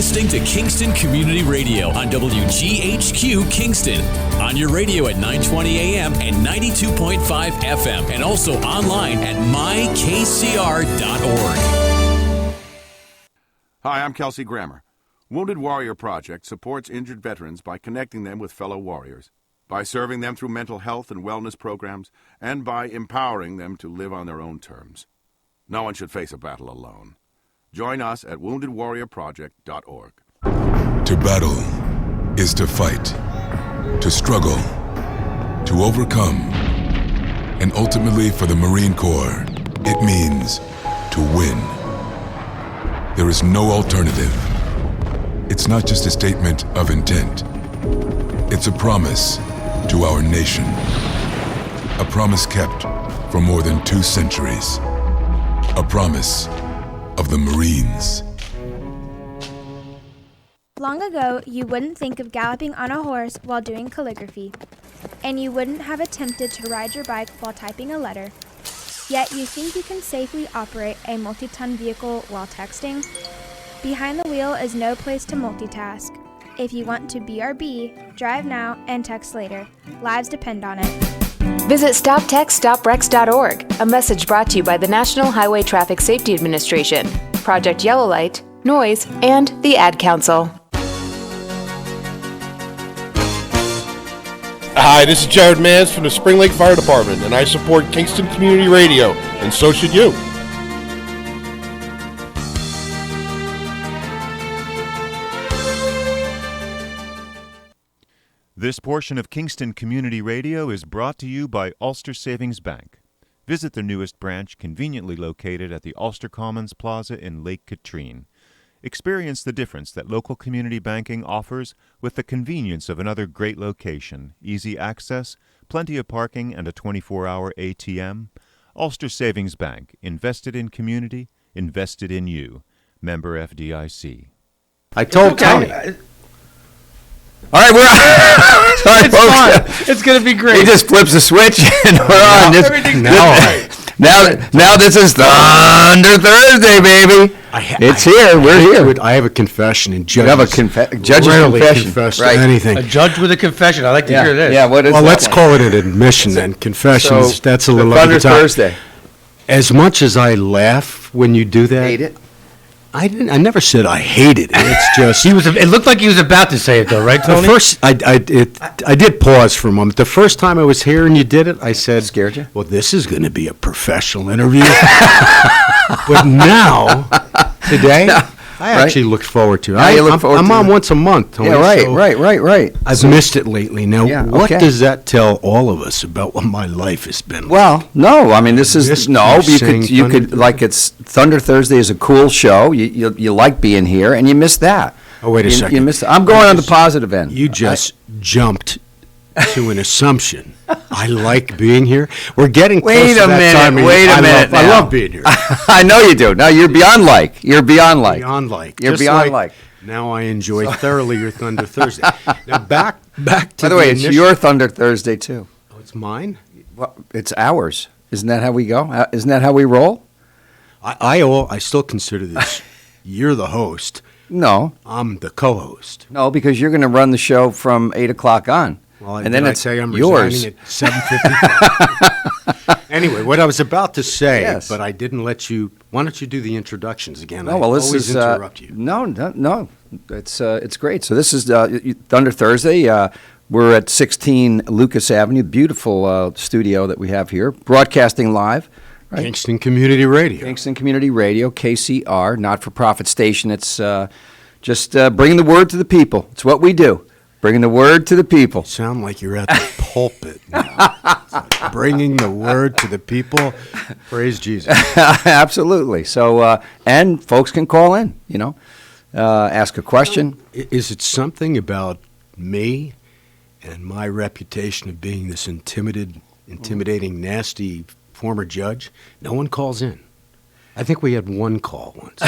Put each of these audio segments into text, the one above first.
listening to Kingston Community Radio on WGHQ Kingston. On your radio at 920 AM and 92.5 FM, and also online at mykcr.org. Hi, I'm Kelsey Grammer. Wounded Warrior Project supports injured veterans by connecting them with fellow warriors, by serving them through mental health and wellness programs, and by empowering them to live on their own terms. No one should face a battle alone. Join us at woundedwarriorproject.org. To battle is to fight, to struggle, to overcome, and ultimately for the Marine Corps, it means to win. There is no alternative. It's not just a statement of intent. It's a promise to our nation. A promise kept for more than 2 centuries. A promise of the Marines. Long ago, you wouldn't think of galloping on a horse while doing calligraphy, and you wouldn't have attempted to ride your bike while typing a letter. Yet you think you can safely operate a multi-ton vehicle while texting? Behind the wheel is no place to multitask. If you want to BRB, drive now and text later. Lives depend on it. Visit StopTextStopWrecks.org, a message brought to you by the National Highway Traffic Safety Administration, Project Yellow Light, Noise, and the Ad Council. Hi, this is Jared Mans from the Spring Lake Fire Department, and I support Kingston Community Radio, and so should you. This portion of Kingston Community Radio is brought to you by Ulster Savings Bank. Visit their newest branch, conveniently located at the Ulster Commons Plaza in Lake Katrine. Experience the difference that local community banking offers with the convenience of another great location, easy access, plenty of parking, and a 24-hour ATM. Ulster Savings Bank, invested in community, invested in you. Member FDIC. I told Tony. All right, we're on. Sorry, It's folks. fun. It's going to be great. He just flips a switch and we're on. Everything's good. Now this is Thunder Thursday, baby. It's here. We're here. I have a confession, and You have a judge's rarely confession. confess Right. to anything. A judge with a confession. I like to hear this. Yeah, what is Well, that let's one? call it an admission then. Confessions, So, that's a the little Thunder over the top. Thursday. As much as I laugh when you do that, Hate it? I never said I hated it. It's just It looked like he was about to say it, though, right, the Tony? first. I did pause for a moment. The first time I was here and you did it, I said, Scared you? well, this is going to be a professional interview. But now, today, I actually look forward to it. Now you look forward I'm to on it. once a month, Tony. Yeah, right, so right. I've missed it lately. Now, Yeah, what okay. does that tell all of us about what my life has been like? Well, no, I mean this is This no. you're You saying could you Thunder could like it's Thunder Thursday is a cool show. You like being here, and you missed that. Oh, wait a second. You missed. I'm going on the positive end. You just jumped to an assumption. I like being here. We're getting close Wait to a that minute. time. Wait a minute. I now. love being here. I know you do. Now you're beyond like. You're beyond like. Beyond like. You're Just beyond like. Now I enjoy thoroughly your Thunder Thursday. Now back to By the way, it's initial- your Thunder Thursday too. Oh, it's mine. Well, it's ours. Isn't that how we go? Isn't that how we roll? I still consider this. You're the host. No, I'm the co-host. no, because you're going to run the show from 8 o'clock on, Well, and then did I it's say I'm yours. resigning at 7:55. Anyway, what I was about to say, Yes. but I didn't let you. Why don't you do the introductions again? No, I well, this always is interrupt you. No. It's great. So this is Thunder Thursday. We're at 16 Lucas Avenue, beautiful studio that we have here, broadcasting live. Right? Kingston Community Radio. Kingston Community Radio, KCR, not-for-profit station. It's just bringing the word to the people. It's what we do, bringing the word to the people. Sound like you're at the pulpit now. It's like bringing the word to the people. Praise Jesus. Absolutely. So, and folks can call in, ask a question. Is it something about me and my reputation of being this intimidating, nasty former judge? No one calls in. I think we had one call once.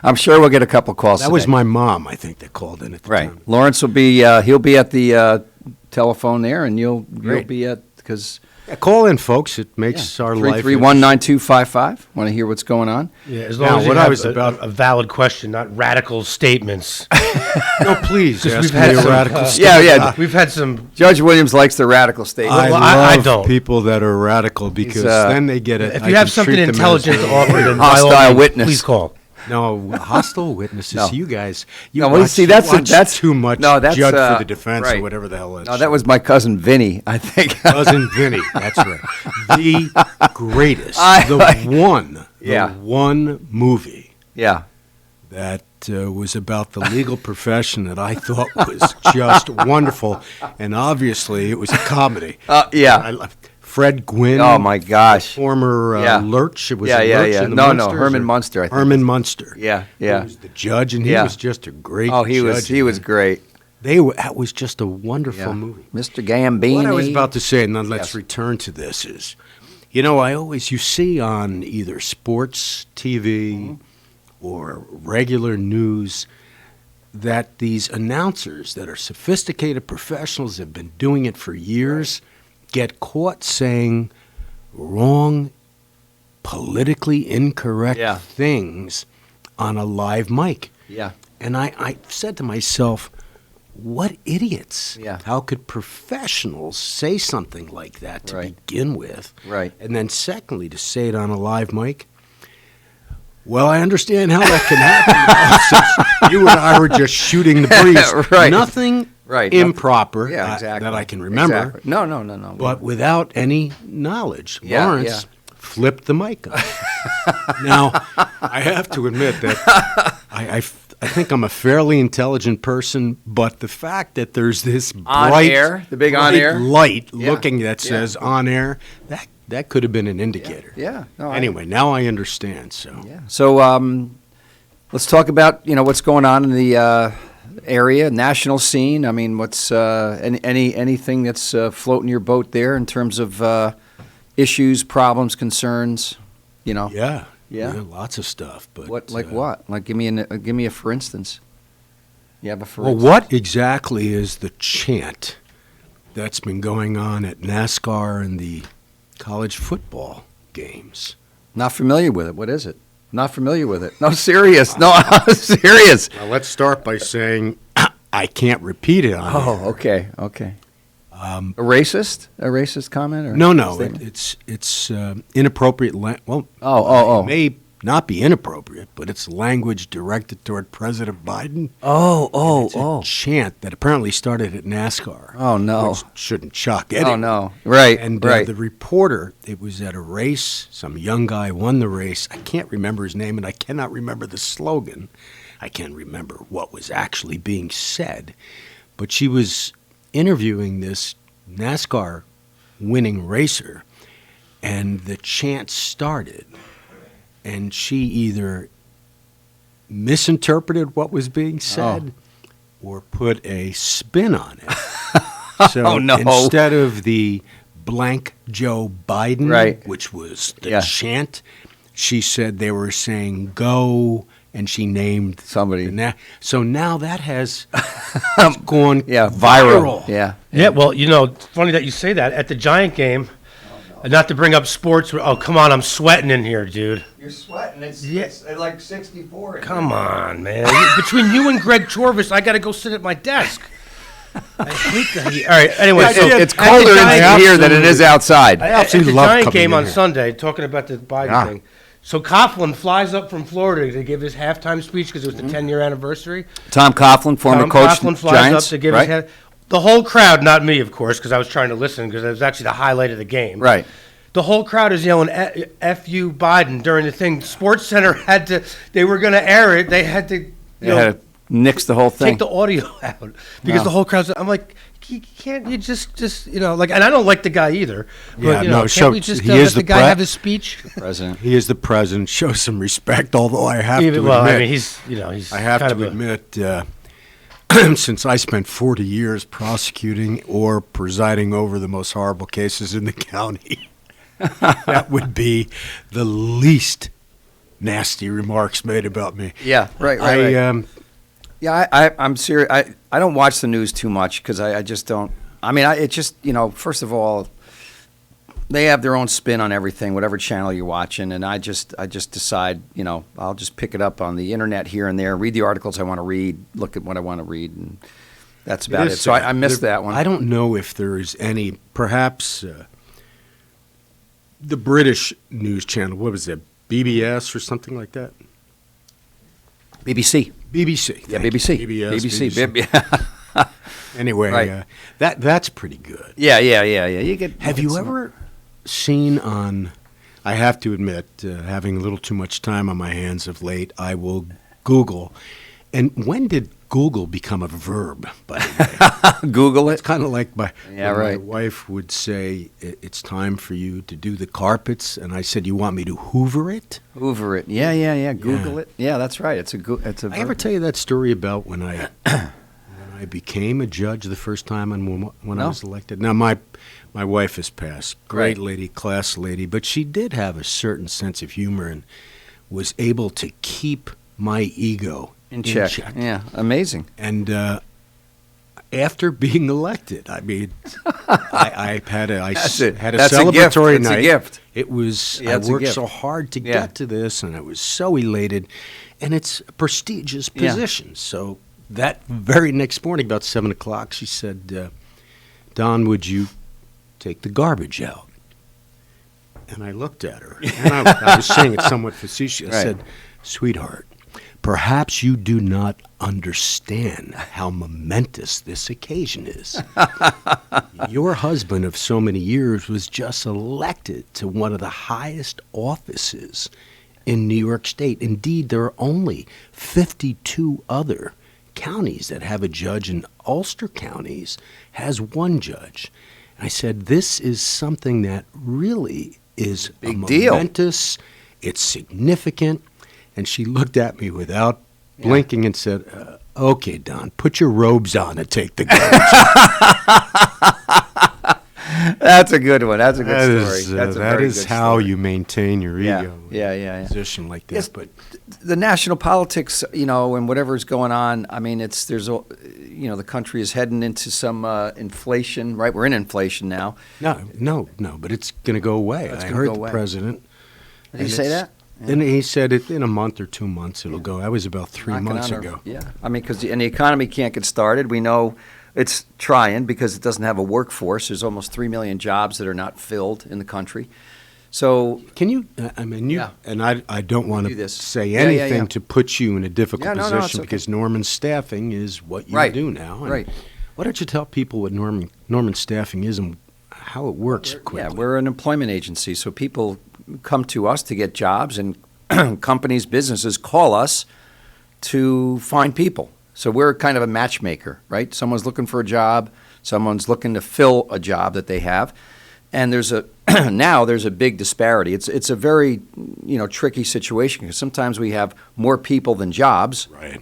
I'm sure we'll get a couple calls That was today. my mom, I think, that called in at the Right. time. Lawrence will be, he'll be at the telephone there, and you'll Great. be at, because Yeah, call in, folks. It makes our life. 331-9255. Want to hear what's going on? Yeah, as long as you have a valid question, not radical statements. No, please. We've Ask me had a some, radical statement. Yeah. We've had some. Judge Williams likes the radical statement. I don't. love people that are radical because then they get it. If you have something intelligent to offer, then by Hostile all means, witness. please call. No, hostile witnesses. No. You guys. That's too much. No, that's Judge for the defense right. or whatever the hell it is. No, that was my cousin Vinny, I think. Cousin Vinny. That's right. The greatest. The one movie. Yeah. That was about the legal profession that I thought was just wonderful, and obviously it was a comedy. Fred Gwynn. Oh my gosh. Former Lurch. It was Lurch in the Munsters, Herman Munster. I think. Herman Munster. Yeah. He was the judge, and he was just a great. Oh, he judge was great. That was just a wonderful movie. Mr. Gambini. What I was about to say, and then let's return to this, is, you see on either sports TV or regular news that these announcers that are sophisticated professionals have been doing it for years get caught saying wrong, politically incorrect things on a live mic. Yeah. And I said to myself, what idiots. Yeah. How could professionals say something like that to begin with? Right. And then secondly, to say it on a live mic? Well, I understand how that can happen. Since you and I were just shooting the breeze. Right. Nothing improper that I can remember. Exactly. No. But without any knowledge. Lawrence flipped the mic up. Now, I have to admit that I think I'm a fairly intelligent person, but the fact that there's this bright, the big on air light looking that says on air, that could have been an indicator. Yeah. No, anyway, now I understand. So So let's talk about what's going on in the area, national scene. I mean, what's anything that's floating your boat there in terms of issues, problems, concerns? Yeah, lots of stuff. But what? Like, give me a for instance. You have a for instance? What exactly is the chant that's been going on at NASCAR and the college football games? Not familiar with it. What is it? Not familiar with it. No, serious. No, serious. Well, let's start by saying I can't repeat it on air. Okay. A racist comment? Or No. Statement? It's inappropriate. It may not be inappropriate, but it's language directed toward President Biden. It's a chant that apparently started at NASCAR. Oh, no. Which shouldn't shock anyone. Oh, no. Right. And the reporter, it was at a race. Some young guy won the race. I can't remember his name, and I cannot remember the slogan. I can't remember what was actually being said. But she was interviewing this NASCAR winning racer, and the chant started. And she either misinterpreted what was being said or put a spin on it. So instead of the blank Joe Biden, which was the chant, she said they were saying go, and she named somebody. So now that has gone viral. Yeah, well, it's funny that you say that. At the Giant game, not to bring up sports. Oh, come on, I'm sweating in here, dude. You're sweating. It's like 64. Come on, man. Between you and Greg Chorvis, I got to go sit at my desk. I hate the heat. All right, anyway. It's colder in here than it is outside. I absolutely love the Giant game on Sunday, talking about the Biden thing. So Coughlin flies up from Florida to give his halftime speech because it was the 10-year anniversary. Tom Coughlin, former coach of the flies Giants, up to give his the whole crowd, not me, of course, because I was trying to listen because it was actually the highlight of the game. Right. The whole crowd is yelling "F you, Biden" during the thing. Sports Center they were going to air it. They had to, had to nix the whole thing. Take the audio out because the whole crowd's. I'm like, can't you just and I don't like the guy either. But, can't we just let the guy have his speech? President. He is the president. Show some respect. Although I have to admit, I mean, he's. I have to admit. Since I spent 40 years prosecuting or presiding over the most horrible cases in the county, that would be the least nasty remarks made about me. Yeah, right. I'm serious. I don't watch the news too much because I just don't. I mean, it just, first of all, they have their own spin on everything, whatever channel you're watching, and I just decide, I'll just pick it up on the internet here and there, read the articles I want to read, look at what I want to read, and that's about it. So I missed that one. I don't know if there is any, perhaps the British news channel, what was it, BBS or something like that? BBC. BBC. Yeah, BBC. BBC. Anyway, right. That's pretty good. Yeah. Have you ever seen on, I have to admit, having a little too much time on my hands of late, I will Google. And when did Google become a verb, by the way? Google it? It's kind of like my right. wife would say, it's time for you to do the carpets. And I said, you want me to hoover it? Hoover it. Yeah. Google it. Yeah, that's right. It's a verb. I ever tell you that story about when I became a judge the first time and when I was elected? Now, my wife has passed. Great lady, class lady. But she did have a certain sense of humor and was able to keep my ego in check. Yeah, amazing. And after being elected, I mean, I had a celebratory night. That's a gift. It was, I worked so hard to get to this, and I was so elated. And it's a prestigious position. Yeah. So that very next morning, about 7 o'clock, she said, Don, would you take the garbage out? And I looked at her, and I was saying it somewhat facetious. I said, sweetheart, perhaps you do not understand how momentous this occasion is. Your husband of so many years was just elected to one of the highest offices in New York State. Indeed, there are only 52 other counties that have a judge, and Ulster counties has one judge. I said, this is something that really is a momentous, it's significant. And she looked at me without blinking and said, okay, Don, put your robes on and take the garbage. That's a good one. That's a good story. That is how you maintain your ego in a position like that. Yes, but the national politics, and whatever's going on, I mean, the country is heading into some inflation, right? We're in inflation now. No, but it's going to go away. I heard the president. Did he say that? And he said it in a month or 2 months it'll go. That was about 3 months ago. Yeah, I mean, because the economy can't get started. We know it's trying because it doesn't have a workforce. There's almost 3 million jobs that are not filled in the country. So can you? And I don't want to say anything to put you in a difficult position because Norman Staffing is what you do now. Right. Why don't you tell people what Norman Staffing is and how it works quickly? Yeah, we're an employment agency, so people come to us to get jobs, and companies, businesses call us to find people. So we're kind of a matchmaker, right? Someone's looking for a job, someone's looking to fill a job that they have, and there's a big disparity. It's a very tricky situation because sometimes we have more people than jobs, right?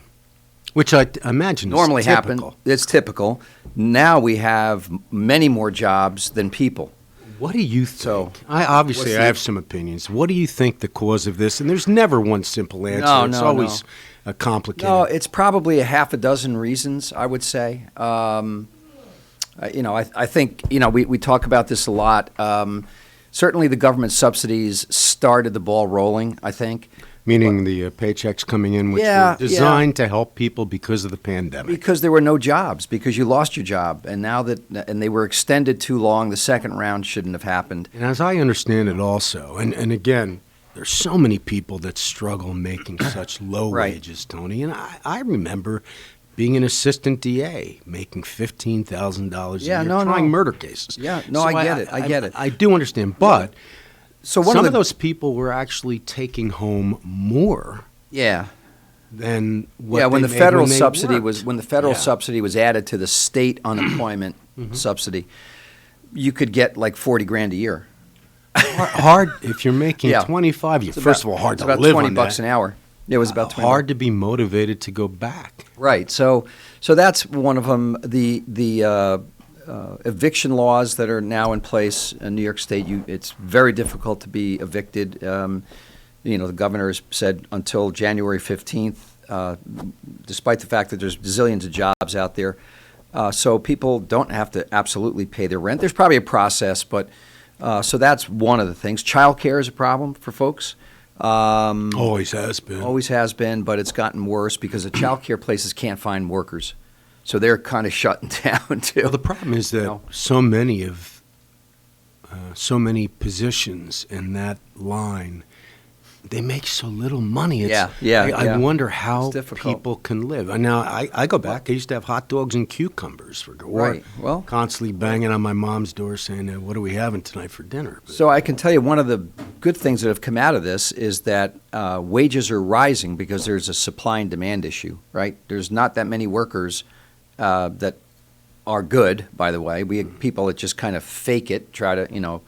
Which I imagine normally is typical. happen. It's typical. Now we have many more jobs than people. What do you think? I have some opinions. What do you think the cause of this? And there's never one simple answer. It's always complicated. No, it's probably a half a dozen reasons, I would say. I think, we talk about this a lot. Certainly the government subsidies started the ball rolling, I think. Meaning the paychecks coming in, which were designed to help people because of the pandemic. Because there were no jobs, because you lost your job. And now and they were extended too long, the second round shouldn't have happened. And as I understand it also, and again, there's so many people that struggle making such low wages, Tony. And I remember being an assistant DA, making $15,000 a year, trying murder cases. Yeah, no, so I get it. I do understand, but... So some of those people were actually taking home more. Yeah. Than what when they the made federal when they subsidy worked. subsidy was added to the state unemployment subsidy, you could get like $40,000 a year. Hard if you're making 25. First of all, hard to live on that. About $20 an hour. It was about 20. Hard to be motivated to go back. Right. So that's one of them. The eviction laws that are now in place in New York State, it's very difficult to be evicted. The governor has said until January 15th, despite the fact that there's zillions of jobs out there. So people don't have to absolutely pay their rent. There's probably a process, but So that's one of the things. Childcare is a problem for folks. Always has been. Always has been, but it's gotten worse because the childcare places can't find workers. So they're kind of shutting down, too. Well, the problem is that so many positions in that line, they make so little money. I wonder how people can live. Now, I go back. I used to have hot dogs and cucumbers for right. Well, constantly banging on my mom's door saying, "What are we having tonight for dinner?" So I can tell you one of the good things that have come out of this is that wages are rising because there's a supply and demand issue, right? There's not that many workers that are good, by the way. We have people that just kind of fake it, try to,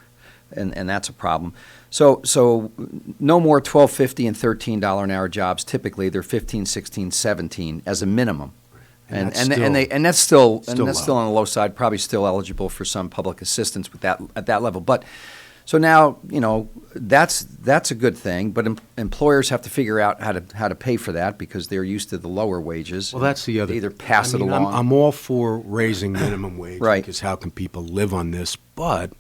and that's a problem. So no more $12.50 and $13 an hour jobs. Typically, they're 15, 16, 17 as a minimum, and that's still on the low side. Probably still eligible for some public assistance with that at that level. But so now that's a good thing. But employers have to figure out how to pay for that because they're used to the lower wages. Well, that's the other. They either pass it along. I'm all for raising minimum wage, right? Because how can people live on this? But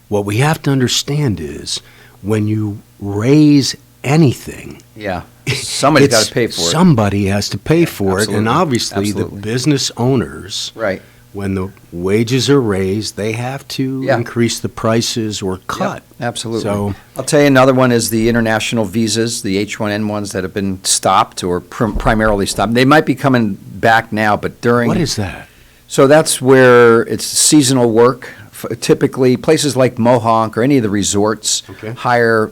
what we have to understand is, when you raise anything, somebody's got to pay for it. Somebody has to pay for Absolutely. it, and obviously Absolutely. the business owners, right? When the wages are raised, they have to increase the prices or cut. Yep, absolutely. So I'll tell you another one is the international visas, the H1N1s that have been stopped or primarily stopped. They might be coming back now, but during what is that? So that's where it's seasonal work. Typically, places like Mohonk or any of the resorts hire,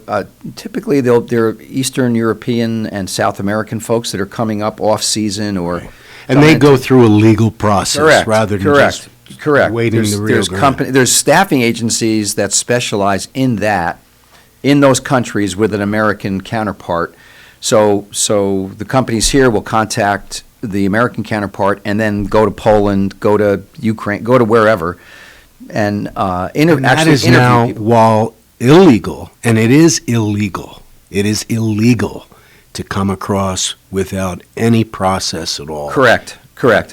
typically they're Eastern European and South American folks that are coming up off-season or... Right. And they go through a legal process rather than just waiting the Rio Grande. There's staffing agencies that specialize in that, in those countries with an American counterpart. So the companies here will contact the American counterpart and then go to Poland, go to Ukraine, go to wherever, and that is now, while illegal, and it is illegal to come across without any process at all. Correct.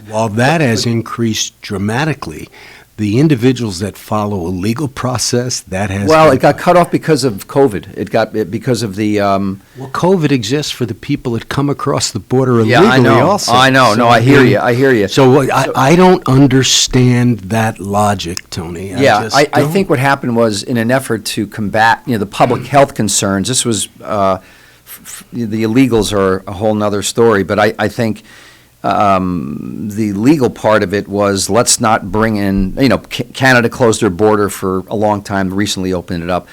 While that has increased dramatically, the individuals that follow a legal process, that has... Well, it got cut off because of COVID. Because of the... Well, COVID exists for the people that come across the border illegally also. I know. So, I hear you. So I don't understand that logic, Tony. I think what happened was in an effort to combat the public health concerns, this was... the illegals are a whole nother story, but I think... the legal part of it was let's not bring in, Canada closed their border for a long time, recently opened it up.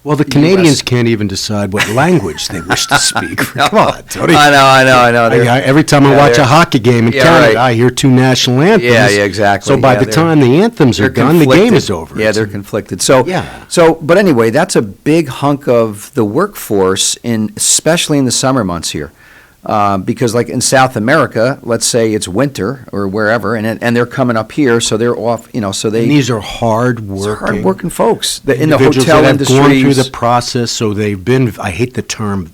Well, the Canadians can't even decide what language they wish to speak. Come on, Tony. I know. Every time I watch a hockey game in Canada, I hear two national anthems. Yeah, exactly. So by the time the anthems are done, the game is over. Yeah, they're conflicted. But anyway, that's a big hunk of the workforce, especially in the summer months here. Because like in South America, let's say it's winter or wherever, and they're coming up here, so they're off, so they... And these are hard-working folks in the hotel industry. Gone through the process, so they've been, I hate the term,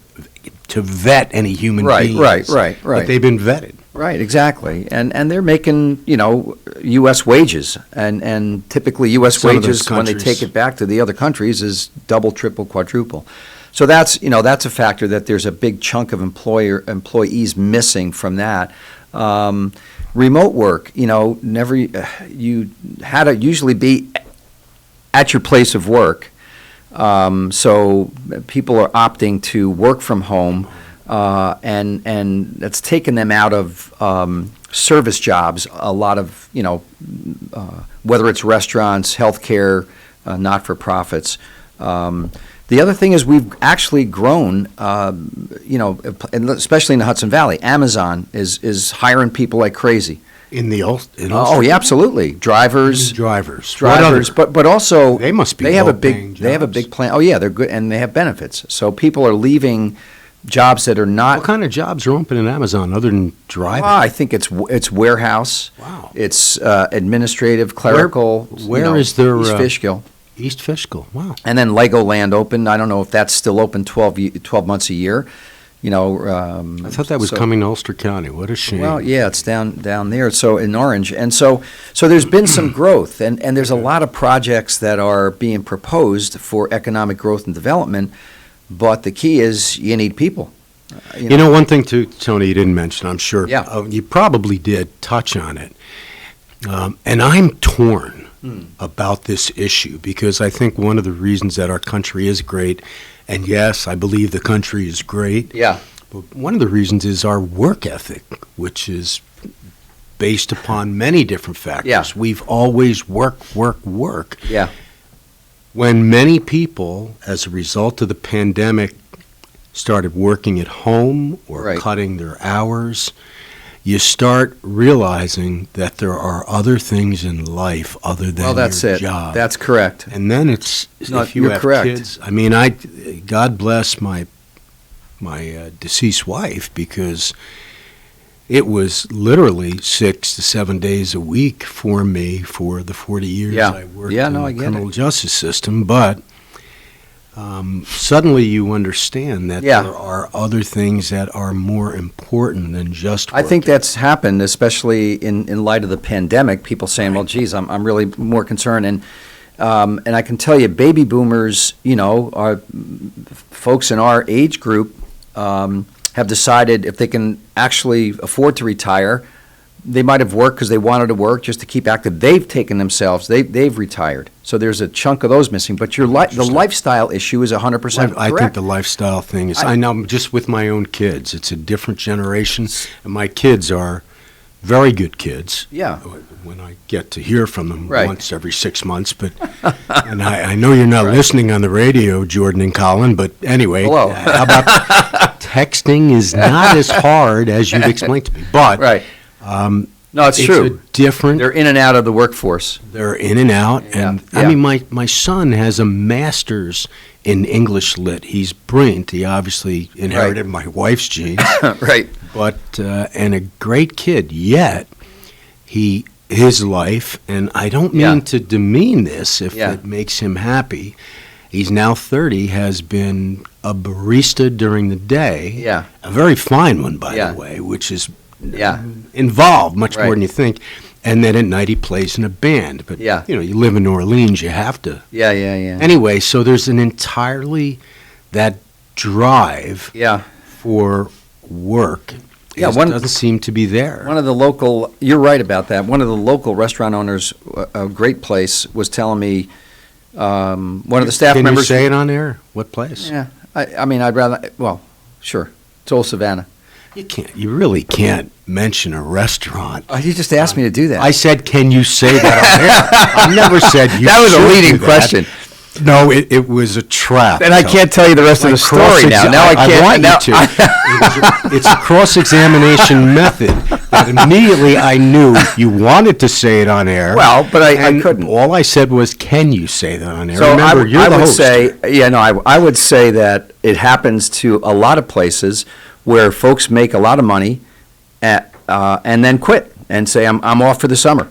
to vet any human being. Right. But they've been vetted. Right, exactly. And they're making, U.S. wages, and typically U.S. wages, when they take it back to the other countries, is double, triple, quadruple. So that's a factor that there's a big chunk of employees missing from that. Remote work, you had to usually be at your place of work. So people are opting to work from home, and that's taken them out of service jobs. A lot of whether it's restaurants, healthcare, not-for-profits. The other thing is we've actually grown, and especially in the Hudson Valley. Amazon is hiring people like crazy. Oh, yeah, absolutely. Drivers, but also they must be. They have a big plan. Oh yeah, they're good, and they have benefits. So people are leaving jobs that are not. What kind of jobs are open in Amazon other than driving? I think it's warehouse. Wow. It's administrative, clerical. Where is their East Fishkill? East Fishkill, wow. And then Legoland opened. I don't know if that's still open 12 months a year. I thought that was coming to Ulster County. What a shame. Well, yeah, it's down there, so in Orange. And so there's been some growth, and there's a lot of projects that are being proposed for economic growth and development, but the key is you need people. You know, one thing, too, Tony, you didn't mention, I'm sure. Yeah. You probably did touch on it. And I'm torn about this issue because I think one of the reasons that our country is great, and yes, I believe the country is great. Yeah. But one of the reasons is our work ethic, which is based upon many different factors. Yeah. We've always work. Yeah. When many people, as a result of the pandemic, started working at home or cutting their hours, you start realizing that there are other things in life other than your job. That's correct. And then if you have kids, I mean, God bless my deceased wife, because it was literally 6 to 7 days a week for me for the 40 years I worked in the criminal justice system. But suddenly you understand that there are other things that are more important than just work. I think that's happened, especially in light of the pandemic. People saying, well, geez, I'm really more concerned. And I can tell you, baby boomers, are folks in our age group have decided if they can actually afford to retire, they might have worked because they wanted to work just to keep active. They've taken themselves. They've retired. So there's a chunk of those missing. But the lifestyle issue is 100% correct. I think the lifestyle thing is, I know just with my own kids, it's a different generation. And my kids are very good kids. Yeah. When I get to hear from them once every 6 months. But and I know you're not listening on the radio, Jordan and Colin, but anyway. Hello. How about texting is not as hard as you'd explained to me. But no, it's true. Different. They're in and out of the workforce. They're in and out, and I mean, my son has a master's in English lit. He's brilliant. He obviously inherited my wife's genes, right? But and a great kid. Yet his life, and I don't mean to demean this if it makes him happy. He's now 30. Has been a barista during the day. Yeah, a very fine one, by the way, which is. Involved much more than you think, and then at night he plays in a band. But you live in New Orleans, you have to. Yeah. Anyway, so there's an entirely that drive for work. Doesn't seem to be there. One of the local, you're right about that. One of the local restaurant owners, a great place, was telling me one of the staff members. Can you say it on air? What place? Yeah, I mean, I'd rather. Well, sure, it's Old Savannah. You can't. You really can't mention a restaurant. You just asked me to do that. I said, "Can you say that on air?" I never said you. That was a leading question. No, it was a trap. And I can't tell you the rest of the story now. Now I can't. I want you to. It's a cross-examination method that immediately I knew you wanted to say it on air. Well, but I couldn't. All I said was, "Can you say that on air?" So remember, you're the host. I would say that it happens to a lot of places where folks make a lot of money and then quit and say, I'm off for the summer.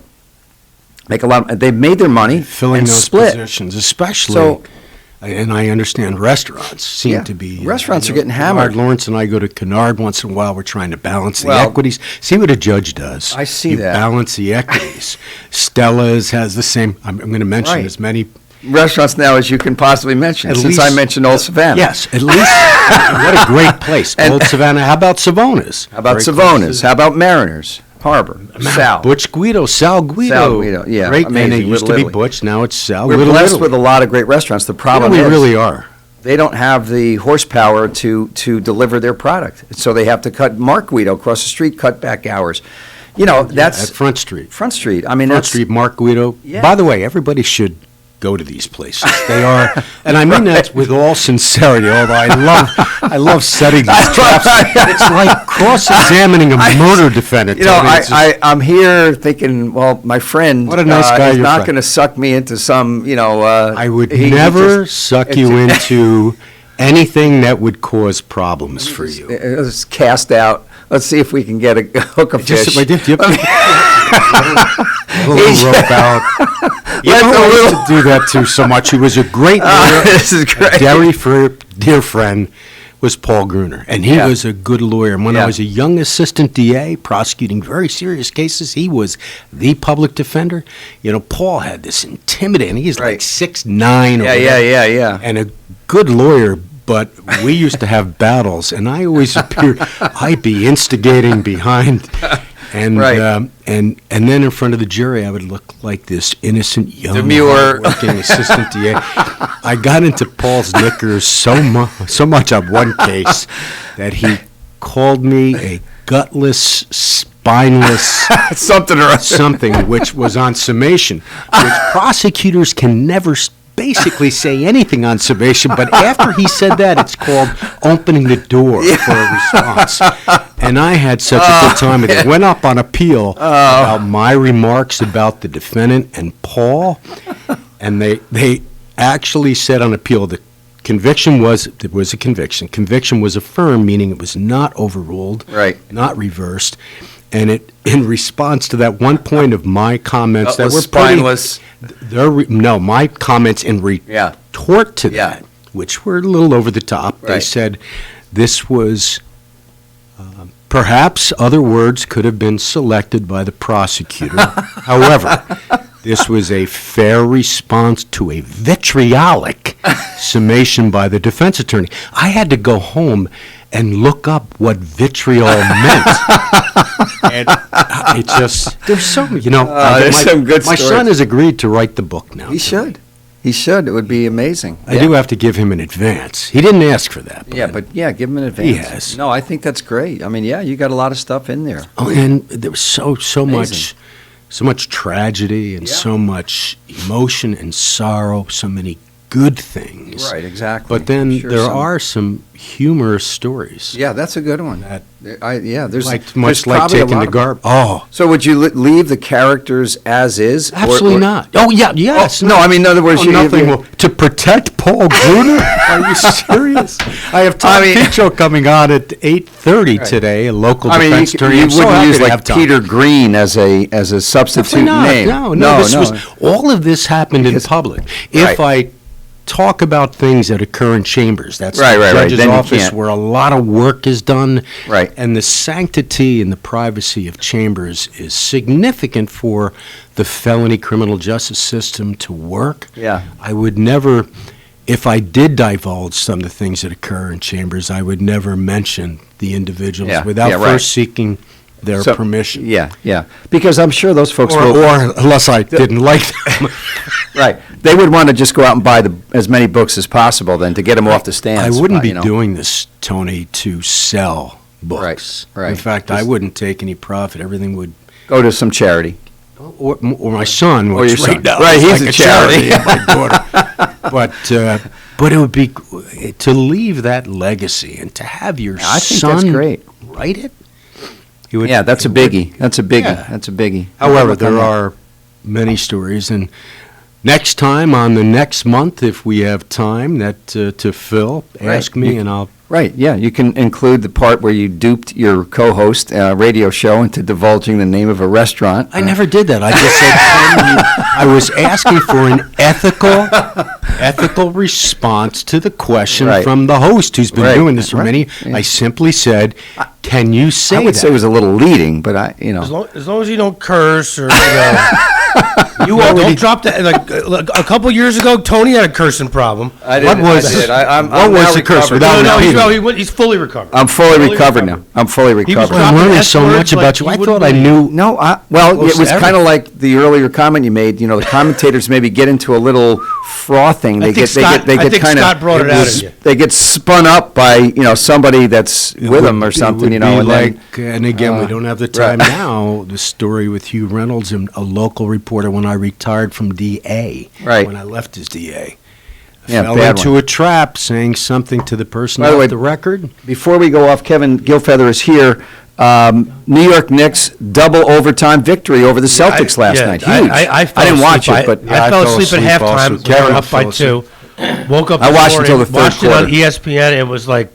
Make a lot. They've made their money filling and those split. Positions, especially. And I understand restaurants seem to be. Restaurants are getting hammered. Lawrence and I go to Kennard once in a while. We're trying to balance the equities. See what a judge does. I see that. Balance the equities. Stella's has the same. I'm going to mention as many restaurants now as you can possibly mention, since I mentioned Old Savannah. Yes, at least. What a great place. Old Savannah. How about Savona's? How about Mariners? Harbor. Sal. Sal Guido. Sal Guido, yeah. Great. And it used to be Butch, now it's Sal. We're blessed with a lot of great restaurants. The problem is we really are. They don't have the horsepower to deliver their product. So they have to cut Mark Guido across the street, cut back hours. That's at Front Street. Front Street. I mean, Front Street, Mark Guido. Yeah. By the way, everybody should go to these places. They are, and I mean that with all sincerity. Although I love setting these traps. It's like cross-examining a murder defendant. I'm here thinking, well, my friend, what a nice guy is not going to suck me into some, I would never suck you into anything that would cause problems for you. It's cast out. Let's see if we can get a hook of fish. little rope out. You don't like to do that too so much. He was a great lawyer. This is great. Dear friend was Paul Gruner, and he was a good lawyer. And when I was a young assistant DA prosecuting very serious cases, he was the public defender. Paul had this intimidating. He's like 6'9". Yeah. And a good lawyer. But we used to have battles, and I always appeared. I'd be instigating behind, and then in front of the jury, I would look like this innocent young working assistant DA. I got into Paul's knickers so much on one case that he called me a gutless, spineless something, which was on summation, which prosecutors can never basically say anything on summation, but after he said that, it's called opening the door for a response. And I had such a good time. It went up on appeal about my remarks about the defendant and Paul, and they actually said on appeal that there was a conviction. Conviction was affirmed, meaning it was not overruled, not reversed. And in response to that one point of my comments that were spineless. My comments in retort to that, which were a little over the top, they said this was perhaps other words could have been selected by the prosecutor. However, this was a fair response to a vitriolic summation by the defense attorney. I had to go home and look up what vitriol meant. And it just, there's so many, there's some good my stories. son has agreed to write the book now. He should. It would be amazing. I do have to give him an advance. He didn't ask for that. But give him an advance. He has. No, I think that's great. I mean, you got a lot of stuff in there. Oh, and there was so much tragedy and so much emotion and sorrow, so many good things. Right, exactly. But then there are some humorous stories. Yeah, that's a good one. There's much like taking the garbage. Oh, so would you leave the characters as is? Absolutely not. Oh yeah, yes. No, I mean, in other words, nothing to protect Paul Gruner. Are you serious? I have Petro coming on at 8:30 today. A local defense attorney. You wouldn't use like Peter Green as a substitute name. No. All of this happened in public. If I talk about things that occur in chambers. That's the judge's office where a lot of work is done. Right. And the sanctity and the privacy of chambers is significant for the felony criminal justice system to work. Yeah. I would never, if I did divulge some of the things that occur in chambers, I would never mention the individuals without first seeking their permission. Yeah. Because I'm sure those folks or unless I didn't like them. Right. They would want to just go out and buy as many books as possible then to get them off the stands. I wouldn't be doing this, Tony, to sell books. Right. In fact, I wouldn't take any profit. Everything would go to some charity. Or my son, which right now he's like a charity. My daughter. But it would be to leave that legacy and to have your son write it. That's a biggie. That's a biggie. However, there are many stories, and next time on the next month, if we have time that to fill, ask me and I'll. Right, yeah. You can include the part where you duped your co-host radio show into divulging the name of a restaurant. I never did that. I just said, I was asking for an ethical response to the question from the host who's been doing this for many. Yeah. I simply said, can you say that? I would say it was a little leading, but As long as you don't curse or, you don't drop that. Like a couple years ago, Tony had a cursing problem. What was the curse? He's fully recovered. I'm fully recovered now. I'm learning so much about you. I thought I knew. No, it was kind of like the earlier comment you made. The commentators maybe get into a little frothing. They get Scott brought it out of you. They get spun up by somebody that's with them or something. And again, we don't have the time now. The story with Hugh Reynolds and a local reporter when I retired from DA. Right. When I left as DA. Fell into a trap saying something to the person off the record. Before we go off, Kevin Gilfeather is here. New York Knicks double overtime victory over the Celtics last night. Huge. I didn't watch it, but I fell asleep at halftime. We were up by 2. Woke up. I watched until the third quarter. Watched it on ESPN. It was like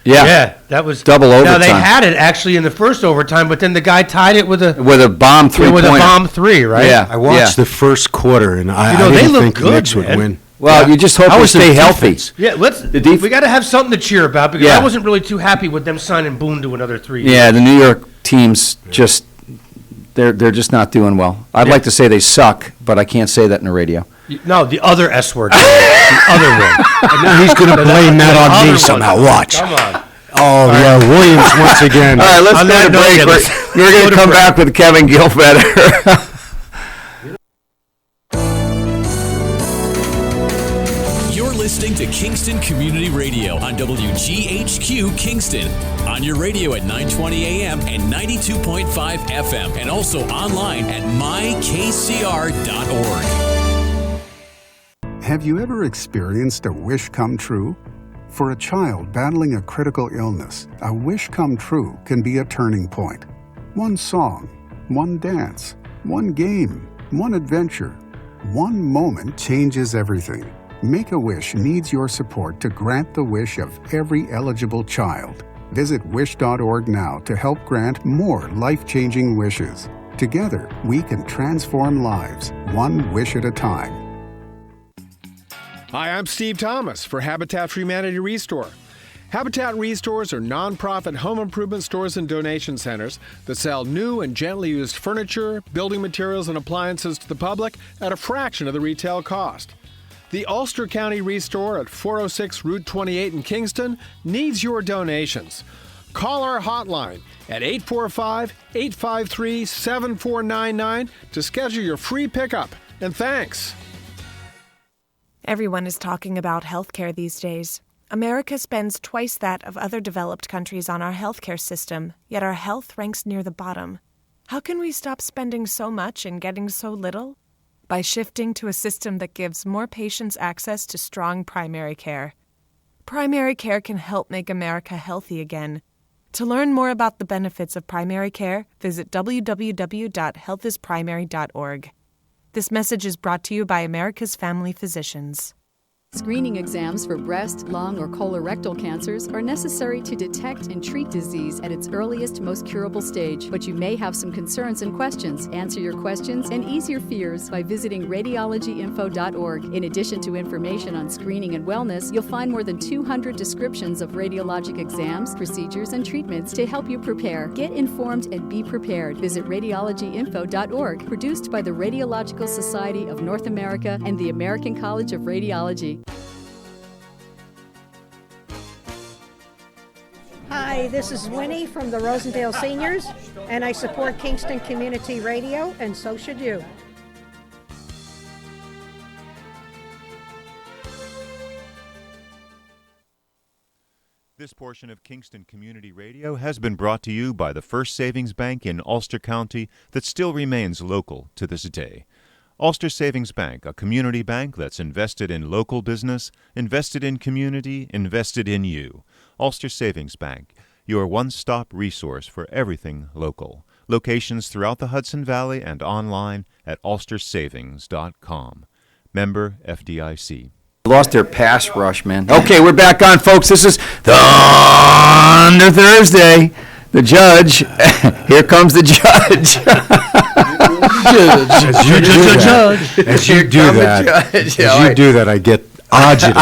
Yeah. That was double overtime. Now they had it actually in the first overtime, but then the guy tied it with a bomb 3-pointer. With a bomb 3, right? Yeah. I watched the first quarter, and I they didn't look think good, the Knicks would man. win. Well, you just hope they stay healthy. Yeah, we got to have something to cheer about because I wasn't really too happy with them signing Boone to another 3 years. Yeah, the New York teams just they're just not doing well. I'd like to say they suck, but I can't say that in the radio. No, the other S word. The other one. And now he's going to blame that on me somehow. Watch. Come on. Oh, yeah, Williams once again. All right, let's go to break. We're going to come back with Kevin Gilfeather. Listening to Kingston Community Radio on WGHQ Kingston. On your radio at 920 AM and 92.5 FM. And also online at mykcr.org. Have you ever experienced a wish come true? For a child battling a critical illness, a wish come true can be a turning point. One song, one dance, one game, one adventure, one moment changes everything. Make-A-Wish needs your support to grant the wish of every eligible child. Visit wish.org now to help grant more life-changing wishes. Together, we can transform lives, one wish at a time. Hi, I'm Steve Thomas for Habitat for Humanity Restore. Habitat Restores are nonprofit home improvement stores and donation centers that sell new and gently used furniture, building materials, and appliances to the public at a fraction of the retail cost. The Ulster County Restore at 406 Route 28 in Kingston needs your donations. Call our hotline at 845-853-7499 to schedule your free pickup. And thanks. Everyone is talking about healthcare these days. America spends twice that of other developed countries on our healthcare system, yet our health ranks near the bottom. How can we stop spending so much and getting so little? By shifting to a system that gives more patients access to strong primary care. Primary care can help make America healthy again. To learn more about the benefits of primary care, visit www.healthisprimary.org. This message is brought to you by America's Family Physicians. Screening exams for breast, lung, or colorectal cancers are necessary to detect and treat disease at its earliest, most curable stage. But you may have some concerns and questions. Answer your questions and ease your fears by visiting radiologyinfo.org. In addition to information on screening and wellness, you'll find more than 200 descriptions of radiologic exams, procedures, and treatments to help you prepare. Get informed and be prepared. Visit radiologyinfo.org. Produced by the Radiological Society of North America and the American College of Radiology. Hi, this is Winnie from the Rosendale Seniors, and I support Kingston Community Radio, and so should you. This portion of Kingston Community Radio has been brought to you by the First Savings Bank in Ulster County that still remains local to this day. Ulster Savings Bank, a community bank that's invested in local business, invested in community, invested in you. Ulster Savings Bank, your one-stop resource for everything local. Locations throughout the Hudson Valley and online at ulstersavings.com. Member FDIC. Lost their pass rush, man. Okay, we're back on, folks. This is Thunder Thursday. The judge. Here comes the judge. As you do that, I get agita.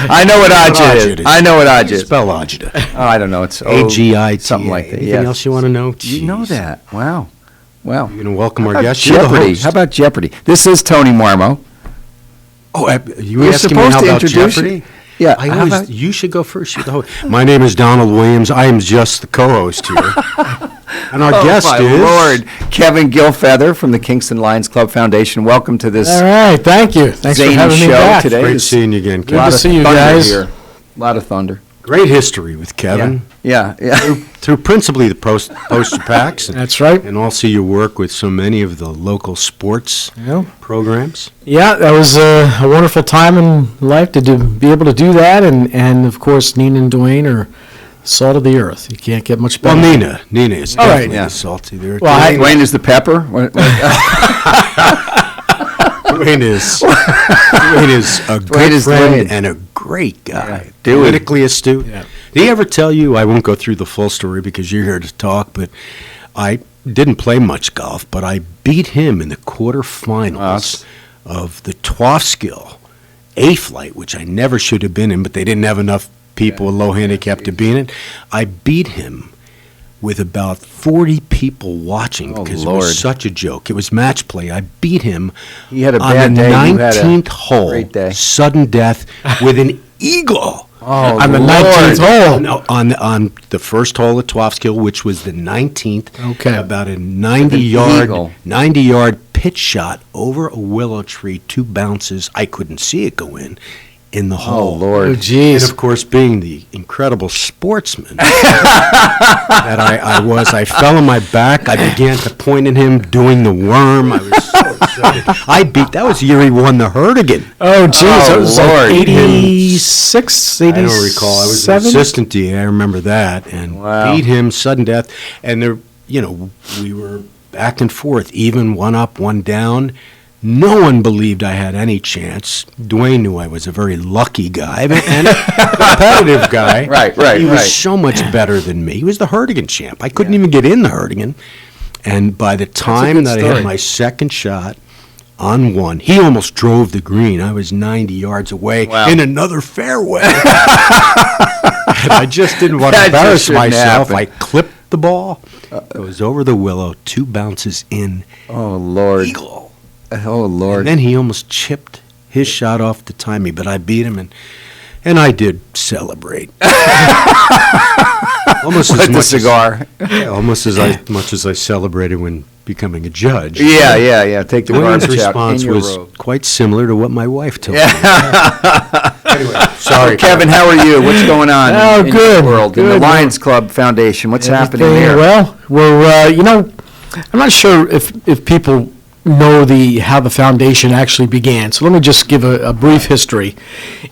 I know what agita is. I know what agita is. Spell agita. Oh, I don't know. It's AGITA. Something like that. Anything else you want to know? You know that. Wow. You're going to welcome our guest. Jeopardy. How about Jeopardy? This is Tony Marmo. Oh, you asking me how about Jeopardy? Yeah. You should go first. You're the host. My name is Donald Williams. I am just the co-host here. And our guest is... Lord, Kevin Gilfeather from the Kingston Lions Club Foundation. Welcome to this All right, thank you. Thanks for having me back. Today. Great seeing you again, Kevin. Good to see you guys. Here. A lot of thunder. Great history with Kevin. Yeah. Through principally the poster packs. That's right. And also your work with so many of the local sports programs. Yeah, that was a wonderful time in life to be able to do that. And of course, Nina and Dwayne are salt of the earth. You can't get much better. Well, Nina is definitely the salty there. Well, Dwayne is the pepper. Dwayne is a good friend and a great guy. Politically astute. Yeah. Did he ever tell you, I won't go through the full story because you're here to talk, but I didn't play much golf, but I beat him in the quarterfinals of the Twofskill A-Flight, which I never should have been in, but they didn't have enough people with low handicap to be in it. I beat him with about 40 people watching because it was such a joke. It was match play. I beat him he had a on bad the day. 19th hole, great day. sudden death with an eagle. On the 19th hole. No, on the first hole at Twofskill, which was the 19th. Okay. About a 90-yard pitch shot over a willow tree, 2 bounces. I couldn't see it go in the hole. Oh, Lord. Oh, geez. And, of course, being the incredible sportsman that I was, I fell on my back. I began to point at him, doing the worm. I was so excited. That was the year he won the Hurtigan. Oh, geez. That was Lord. like 86, 87? I don't recall. I was an assistant DA. I remember that. And beat him, sudden death. And there, we were back and forth, even one up, one down. No one believed I had any chance. Dwayne knew I was a very lucky guy and a competitive guy. Right. He was so much better than me. He was the Hurtigan champ. I couldn't even get in the Hurtigan. And by the time that I had my second shot on one, he almost drove the green. I was 90 yards away in another fairway. And I just didn't want to embarrass myself. I clipped the ball. It was over the willow, 2 bounces in. Oh, Lord. Eagle. Oh, Lord. And then he almost chipped his shot off to tie me, but I beat him, and I did celebrate. Almost as much cigar. Almost as much as I celebrated when becoming a judge. Yeah. Take the Dwayne's garbage out in response your was robe. quite similar to what my wife told me. Anyway, sorry. Kevin, how are you? What's going on in good. the world? Good. In the Lions Club Foundation, what's happening there? Well, we're, I'm not sure if people know how the foundation actually began. So let me just give a brief history.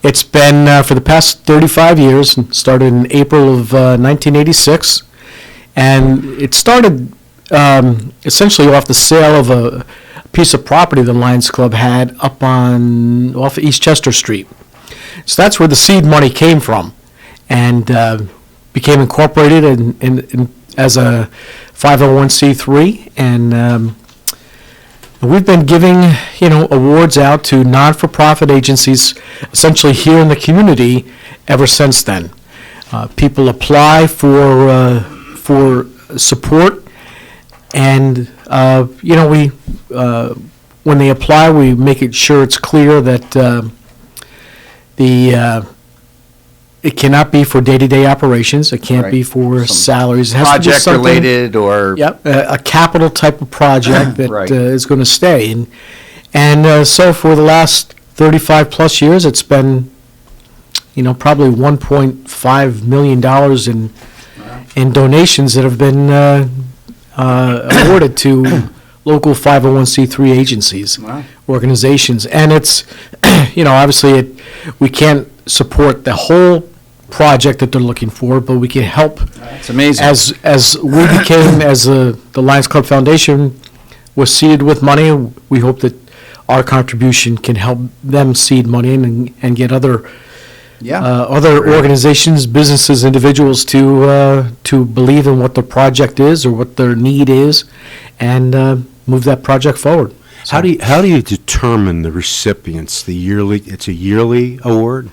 It's been for the past 35 years, and started in April of 1986, and it started essentially off the sale of a piece of property the Lions Club had off of East Chester Street. So that's where the seed money came from, and became incorporated in as a 501c3, and we've been giving, awards out to non-for-profit agencies, essentially here in the community, ever since then. People apply for support, and we when they apply, we make it sure it's clear that it cannot be for day-to-day operations. It can't be for salaries. It has to be something project-related or... Yep, a capital type of project that is going to stay. And so for the last 35-plus years, it's been, probably $1.5 million in donations that have been awarded to local 501c3 agencies, organizations. And it's, obviously we can't support the whole project that they're looking for, but we can help. It's amazing. As we became, as the Lions Club Foundation was seeded with money, we hope that our contribution can help them seed money and get other organizations, businesses, individuals to believe in what the project is or what their need is, and move that project forward. So how do you determine the recipients? It's a yearly award.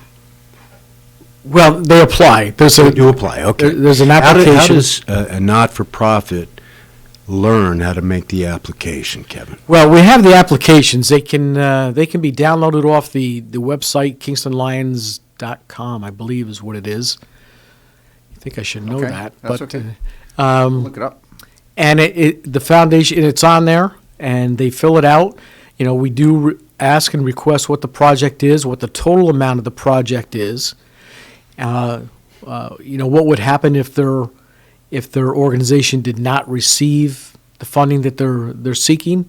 Well, they apply. They do apply. Okay. There's an application. How does a not-for-profit learn how to make the application, Kevin? Well, we have the applications. They can be downloaded off the website, kingstonlions.com, I believe is what it is. I think I should know that. That's but, okay. Look it up. And the foundation, it's on there, and they fill it out. We do ask and request what the project is, what the total amount of the project is. What would happen if their organization did not receive the funding that they're seeking,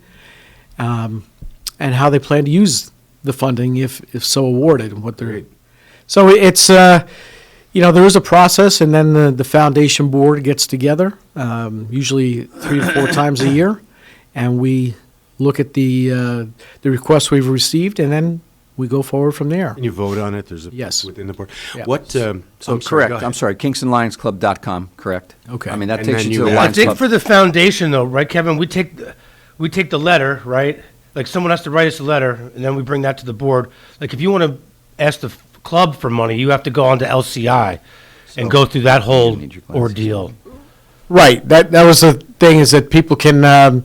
and how they plan to use the funding if so awarded. So it's there is a process, and then the foundation board gets together, usually 3 to 4 times a year, and we look at the requests we've received, and then we go forward from there. And you vote on it. There's a yes within the board. Yeah. What? So correct. I'm sorry. KingstonLionsClub.com. Correct. Okay. I mean that And takes then you you to the add- Lions I think Club. for the foundation, though, right, Kevin? We take the letter, right? Like someone has to write us a letter, and then we bring that to the board. Like if you want to ask the club for money, you have to go on to LCI and go through that whole ordeal. Right. That was the thing, is that people can And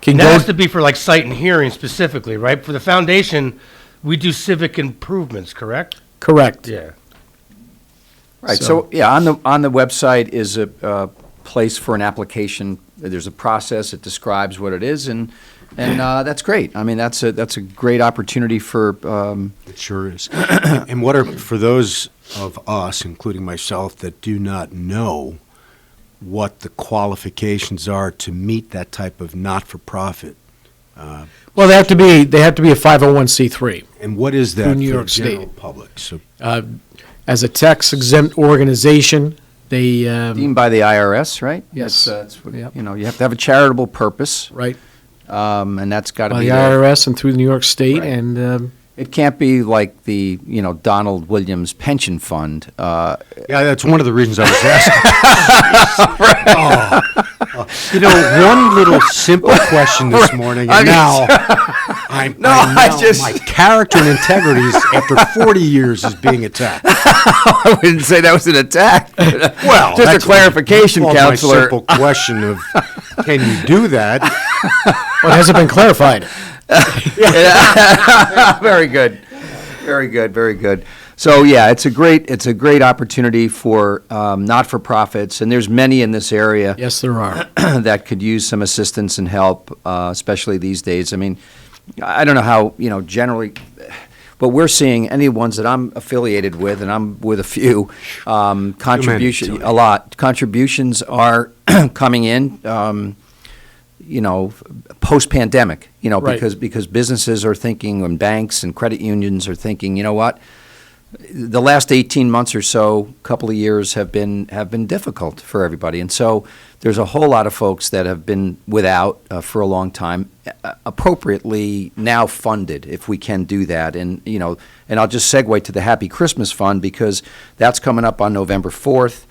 that go. has to be for like sight and hearing specifically, right? For the foundation, we do civic improvements, correct? Correct. Yeah. Right. So yeah, on the website is a place for an application. There's a process. It describes what it is, and that's great. I mean, that's a great opportunity for. It sure is. And what are, for those of us, including myself, that do not know what the qualifications are to meet that type of not-for-profit? Well, they have to be a 501c3. And what is that through New for York the general State public? So, as a tax-exempt organization, they deemed by the IRS, right? Yes. That's what, you know, you have to have a charitable purpose, right? And that's got to By be the there. IRS and through New York State, Right. and It can't be like the Donald Williams pension fund. yeah, that's one of the reasons I was asking. One little simple question this morning, and now my character and integrity is, after 40 years, is being attacked. I wouldn't say that was an attack. Well, just a that's clarification, my Counselor. simple question of, can you do that? well, has it been clarified? Very good. Very good. Very good. So yeah, it's a great opportunity for not-for-profits, and there's many in this area. Yes, there are. That could use some assistance and help, especially these days. I mean, I don't know how generally, but we're seeing any ones that I'm affiliated with, and I'm with a few. Contributions are coming in. Post-pandemic, Right. because businesses are thinking, and banks and credit unions are thinking, you know what, the last 18 months or so, couple of years have been difficult for everybody, and so there's a whole lot of folks that have been without for a long time, appropriately now funded, if we can do that, and I'll just segue to the Happy Christmas Fund, because that's coming up on November 4th.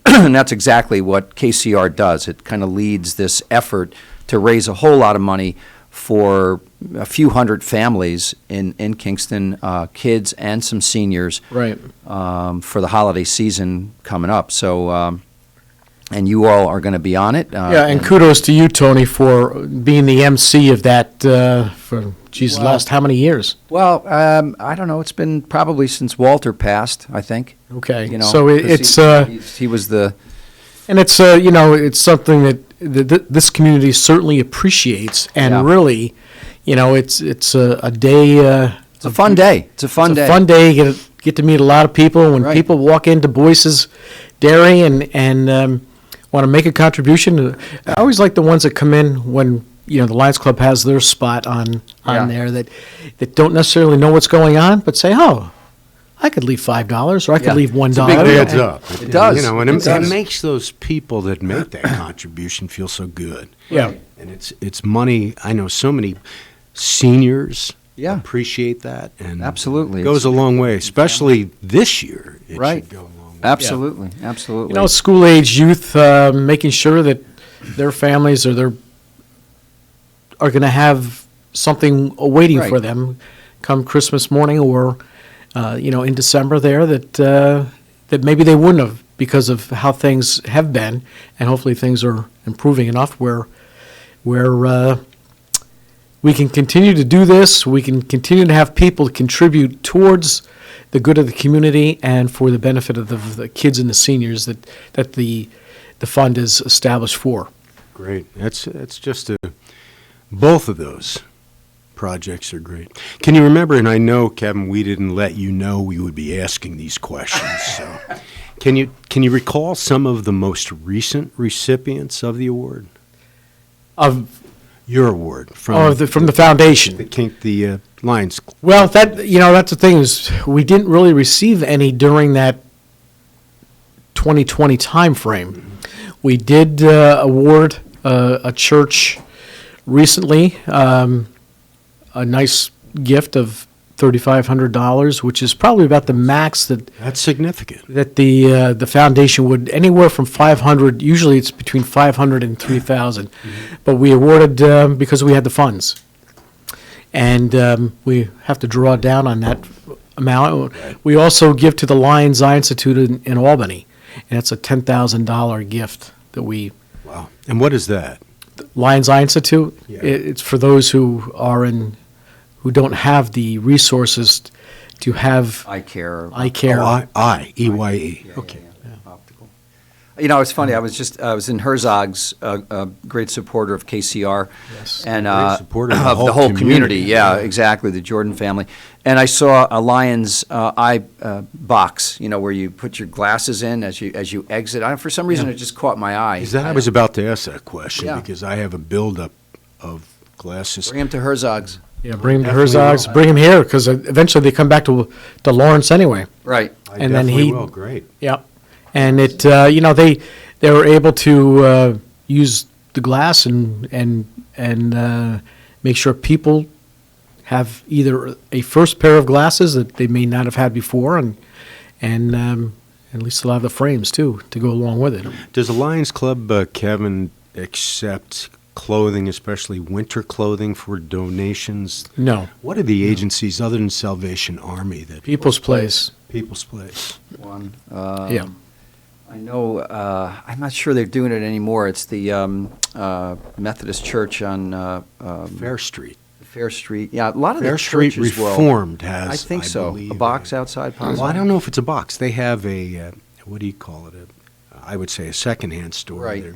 And that's exactly what KCR does. It kind of leads this effort to raise a whole lot of money for a few hundred families in Kingston, kids and some seniors, Right. For the holiday season coming up. So, and you all are going to be on it. And kudos to you, Tony, for being the MC of that for, last how many years? Well, I don't know. It's been probably since Walter passed, I think. Okay. So he was the... And it's, it's something that this community certainly appreciates, and really, it's a day. It's a fun day. It's a fun day. Fun day. Get to meet a lot of people. When people walk into Boyce's Dairy and want to make a contribution, I always like the ones that come in when the Lions Club has their spot on there that don't necessarily know what's going on, but say, oh, I could leave $5 or I could leave $1. It's a big adds up. It does. And it does. It makes those people that make that contribution feel so good. Yeah. And it's money. I know so many seniors Yeah. appreciate that, and Absolutely. it goes a long way, especially this year. It Right. should go a long way. Absolutely. Absolutely. School-age youth, making sure that their families are going to have something awaiting for them come Christmas morning, or in December there, that maybe they wouldn't have, because of how things have been, and hopefully things are improving enough where we can continue to do this. We can continue to have people contribute towards the good of the community and for the benefit of the kids and the seniors that the fund is established for. Great. That's just both of those projects are great. Can you remember, and I know, Kevin, we didn't let you know we would be asking these questions, so can you recall some of the most recent recipients of the award? Of your award from the foundation, the Lions. Well, that's the thing, is we didn't really receive any during that 2020 time frame. We did award a church recently a nice gift of $3,500, which is probably about the max That's significant. that the foundation would, anywhere from 500, usually it's between 500 and 3,000. But we awarded because we had the funds. And we have to draw down on that amount. We also give to the Lions Eye Institute in Albany, and it's a $10,000 gift that we. Wow. And what is that? Lions Eye Institute. Yeah. It's for those who who don't have the resources to have eye care. Eye care. E-Y-E. Okay. Optical. You know, it's funny. I was in Herzog's, a great supporter of KCR, and Great supporter of the whole community. Yeah, exactly. The Jordan family, and I saw a Lions eye box. You know, where you put your glasses in as you exit. For some reason, it just caught my eye. I was about to ask that question Yeah. because I have a buildup of glasses. Bring him to Herzog's. Yeah, bring him to Definitely Herzog's. will. Bring him here because eventually they come back to Lawrence anyway. Right. I And then definitely he. will. Great. Yeah, and it they were able to use the glass and make sure people have either a first pair of glasses that they may not have had before, and at least they'll have the frames too to go along with it. Does the Lions Club, Kevin, accept clothing, especially winter clothing, for donations? No. What are the agencies other than Salvation Army that People's Place. People's Place? One. Yeah. I know. I'm not sure they're doing it anymore. It's the Methodist Church on Fair Street. Fair Street. Yeah, a lot of Fair the Street churches will. Reformed has. I think so. believe, A box outside, possibly. Well, I don't know if it's a box. They have a what do you call it? I would say a secondhand store. Right. They're,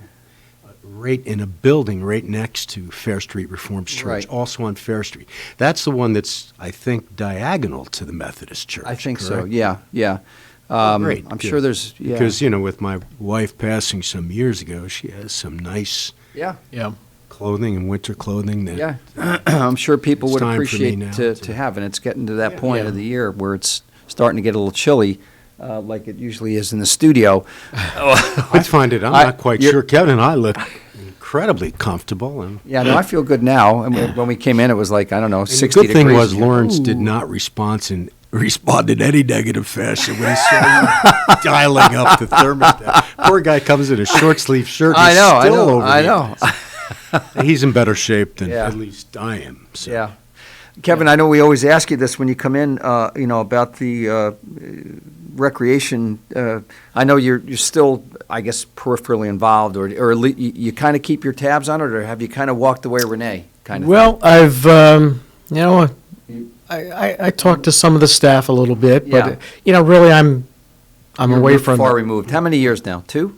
right in a building right next to Fair Street Reformed Church, Right. also on Fair Street. That's the one that's, I think, diagonal to the Methodist Church. I think so. correct? Yeah, yeah. Great. I'm good. sure there's. Yeah. Because, with my wife passing some years ago, she has some nice Yeah. Yeah. clothing and winter clothing that Yeah, I'm sure people It's would time for me appreciate now to have, and it's getting to that point Yeah. of the year where it's starting to get a little chilly, like it usually is in the studio. I find it. I'm not quite sure. Kevin and I look incredibly comfortable. And Yeah, no, I feel good now. And when we came in, it was like, I don't know, And 60 the good degrees. thing was Lawrence did not respond in any negative fashion when he saw you dialing up the thermostat. Poor guy comes in a short sleeve shirt. And I know, he's still over I the know. ice. He's in better shape than Yeah. at least I am. So. Yeah. Kevin, I know we always ask you this when you come in, about the recreation. I know you're still, I guess, peripherally involved, or you kind of keep your tabs on it, or have you kind of walked away, Renee? Kind of. Well, I've I talked to some of the staff a little bit, but really I'm You're away from far it. removed. How many years now? 2?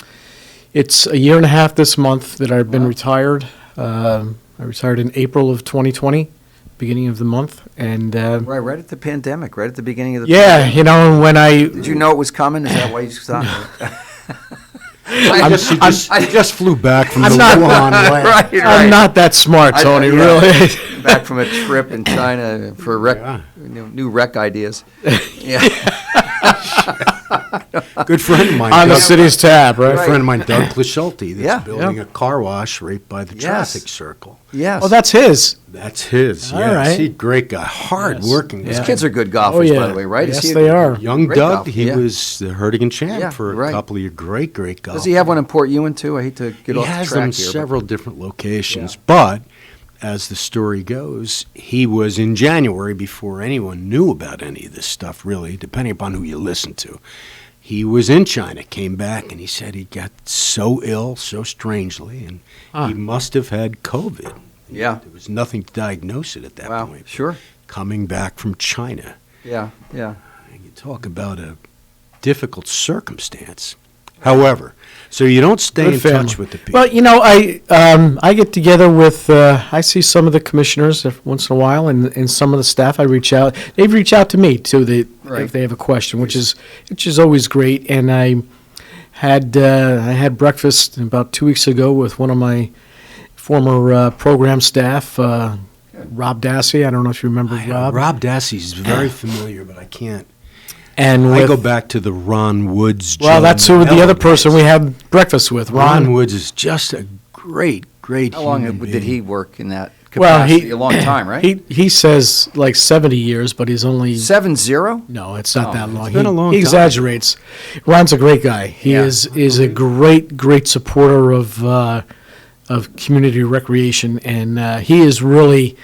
It's a year and a half this month that I've been retired. I retired in April of 2020, beginning of the month, and Right at the pandemic, right at the beginning of the yeah, pandemic. when I Did you know it was coming? Is that why you stopped? I guess he just flew back from I'm the not- Wuhan way. Right. I'm not that smart, Tony. Really. Back from a trip in China for new rec ideas. Yeah. Good friend of mine. On the Doug- city's tab, right? Good friend of mine, Doug Clischulte, that's Yeah. building a car wash right by the Yes. traffic circle. Yes. Oh, that's his. That's his. All Yes. right. He's a great guy, hard-working His guy. kids are good golfers, Oh, yeah. by the way, right? Yes, Is he a they are. Young great Doug, golfer? he Yeah. was the Hurtigan champ Yeah, for a right. couple of years. Great golfer. Does he have one in Port Ewan, too? I hate to get He off has the them track here. but- several different locations, but as the story goes, he was in January before anyone knew about any of this stuff, really, depending upon who you listen to. He was in China, came back, and he said he got so ill, so strangely, and he must have had COVID. Yeah. There was nothing to diagnose it at that Wow, point. sure. Coming back from China. Yeah, yeah. You talk about a difficult circumstance. However, so you don't stay Good in family. touch with the people. Well, I get together with, I see some of the commissioners once in a while, and some of the staff. I reach out. They reach out to me too. Right. If they have a question, which is always great. And I had breakfast about 2 weeks ago with one of my former program staff, Rob Dassey. I don't know if you remember Rob. Rob Dassey's very familiar, but I can't. And I with- go back to the Ron Woods. Well, Joe that's who the Mello other days. person we had breakfast with. Ron Woods is just a great How long human did being. he work in that capacity a long time, right? He says like 70 years, but he's only 7-0. No, it's not that long. It's been a long he time. exaggerates. Ron's a great guy. He is a great supporter of community recreation, and he is really.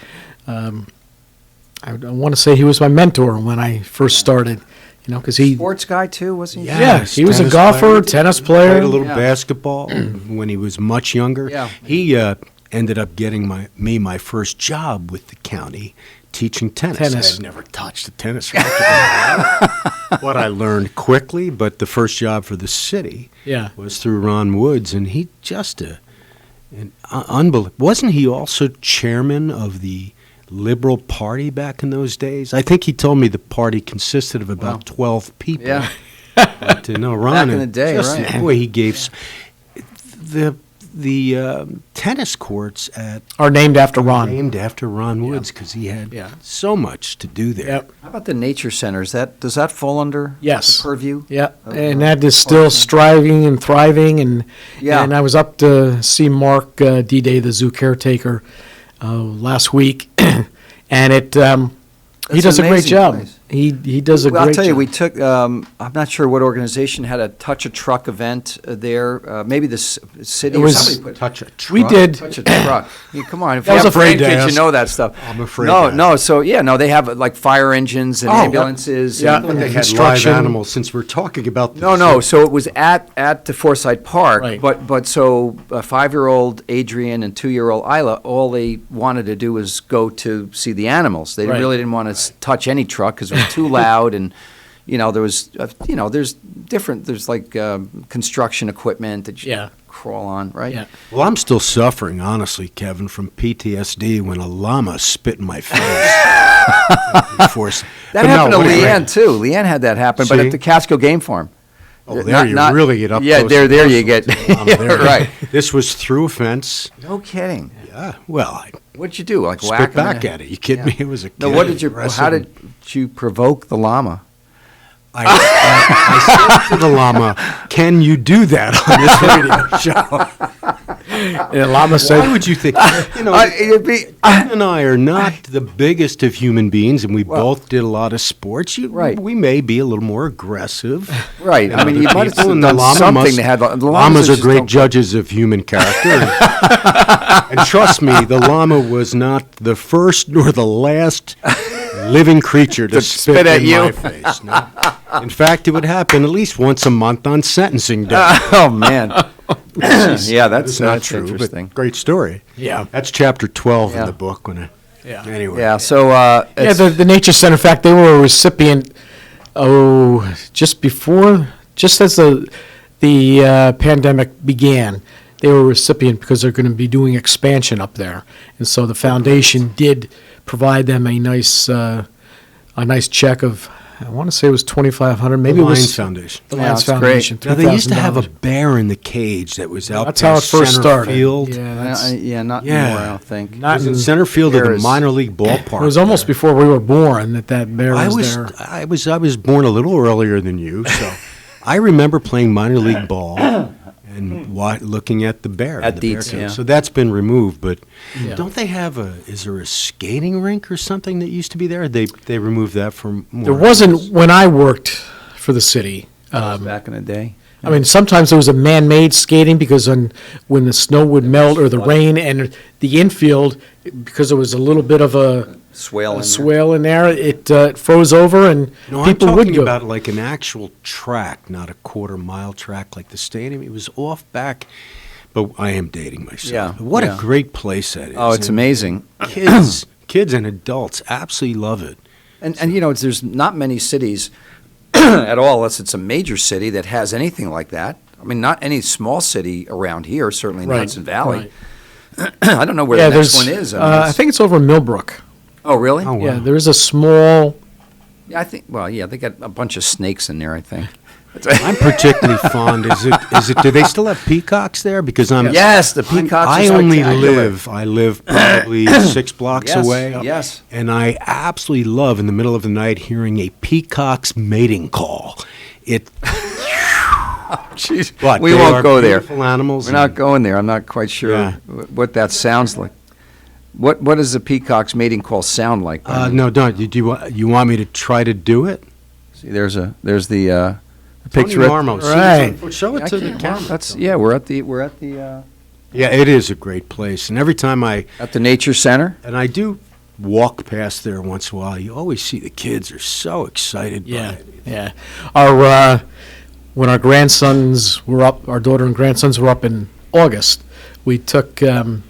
I want to say he was my mentor when I first started. Because he sports guy too, wasn't he? Yeah, he was a golfer, tennis player. Played a little basketball when he was much younger. Yeah. He ended up getting my first job with the county teaching tennis. I had never touched a tennis racket. What I learned quickly, but the first job for the city was through Ron Woods, and he just an unbelievable. Wasn't he also chairman of the Liberal Party back in those days? I think he told me the party consisted of about 12 people. Yeah. But, no, Ron, back in the day, right? Boy, he gave the tennis courts are named after Ron. Named after Ron Woods because he had so much to do there. Yep. How about the nature centers? Does that fall under the purview? Yeah, and that is still striving and thriving. And I was up to see Mark D-Day, the zoo caretaker, last week, and he does a great job. Place. He does a great job. I'll tell you, we took, I'm not sure what organization had a Touch a Truck event there. Maybe the city It or was somebody put Touch a Truck. We did. Touch a Truck. Yeah, come on, if That you was have afraid to grandkids, ask. you know that stuff. I'm afraid. No, so they have like fire engines and ambulances. Yeah. and They had live animals since we're talking about this. No. So it was at the Forsyth Park, Right. but so 5-year-old Adrian and 2-year-old Isla, all they wanted to do was go to see the animals. They Right. really didn't want to touch any truck because it was too loud, and there was there's different. There's like construction equiment that you crawl on, right? Yeah. Well, I'm still suffering, honestly, Kevin, from PTSD when a llama spit in my face. That happened to Leanne too. Leanne had that happen, but at the Catskill Game Farm. Oh, there you really get up Yeah, close. there you get. Right. This was through a fence. No kidding. Yeah. Well, What'd you do? Like spit whack 'em back in at it. You kidding me? It was a No, kid. what did you? Aggressive. How did you provoke the llama? I said to the llama, "Can you do that on this radio show?" And the llama said, "Why would you think? Kevin and I are not the biggest of human beings, and we both did a lot of sports. We may be a little more aggressive, right? I mean, you might have and done something to have. Llamas are great judges of human character, and trust me, the llama was not the first nor the last living creature to spit at in you. my face. No. In fact, it would happen at least once a month on sentencing day. Oh man, yeah, that's not true. Interesting. But great story. Yeah. That's chapter 12 in the book. Anyway. Yeah. So the Nature Center. In fact, they were a recipient. Just as the pandemic began, they were a recipient because they're going to be doing expansion up there, and so the foundation did provide them a nice check of. I want to say it was $2,500. Maybe the it was Lions Foundation. The Lions Foundation. Now, they used to have a $3,000. bear in the cage that was out That's there how it first center started. field. Yeah, not anymore. I don't think. It was in center field of the minor league ballpark. It was almost before we were born that bear was there. I was born a little earlier than you, so I remember playing minor league ball and looking at the bear. At the Dietz, bear yeah. So that's been removed, but Yeah. don't they have is there a skating rink or something that used to be there? They removed that from more. There wasn't when I worked for the city. Back in the day. I mean, sometimes there was a man-made skating because when the snow would melt or the rain, and the infield, because there was a little bit of a swale in there, it froze over, and No, people I'm would talking go. about like an actual track, not a quarter-mile track like the stadium. It was off back, but I am dating myself. Yeah, But what yeah. a great place that is. Oh, it's And amazing. Kids and adults absolutely love it. And there's not many cities at all, unless it's a major city that has anything like that. I mean, not any small city around here, certainly in Right, Hudson Valley. right. I don't know where the next one is. I think it's over in Millbrook. Oh, really? Oh, wow. Yeah, there is a small. Yeah, I think. Well, yeah, they got a bunch of snakes in there. I think. I'm particularly fond. Is it? Do they still have peacocks there? Because Yes, the peacocks I are only spectacular. I live probably 6 blocks Yes, away. yes. And I absolutely love in the middle of the night hearing a peacock's mating call. It. Jeez, But we they won't are go there. beautiful animals. We're not going there. I'm not quite sure Yeah. what that sounds like. What does the peacock's mating call sound like? No, don't. You want me to try to do it? See, there's the Tony picture. Marmo. Right. Show it to the camera. That's we're at the Yeah, it is a great place, and every time at the nature center, and I do walk past there once in a while, you always see the kids are so excited. Yeah, by it. yeah. Our when our grandsons were up, our daughter and grandsons were up in August. We took them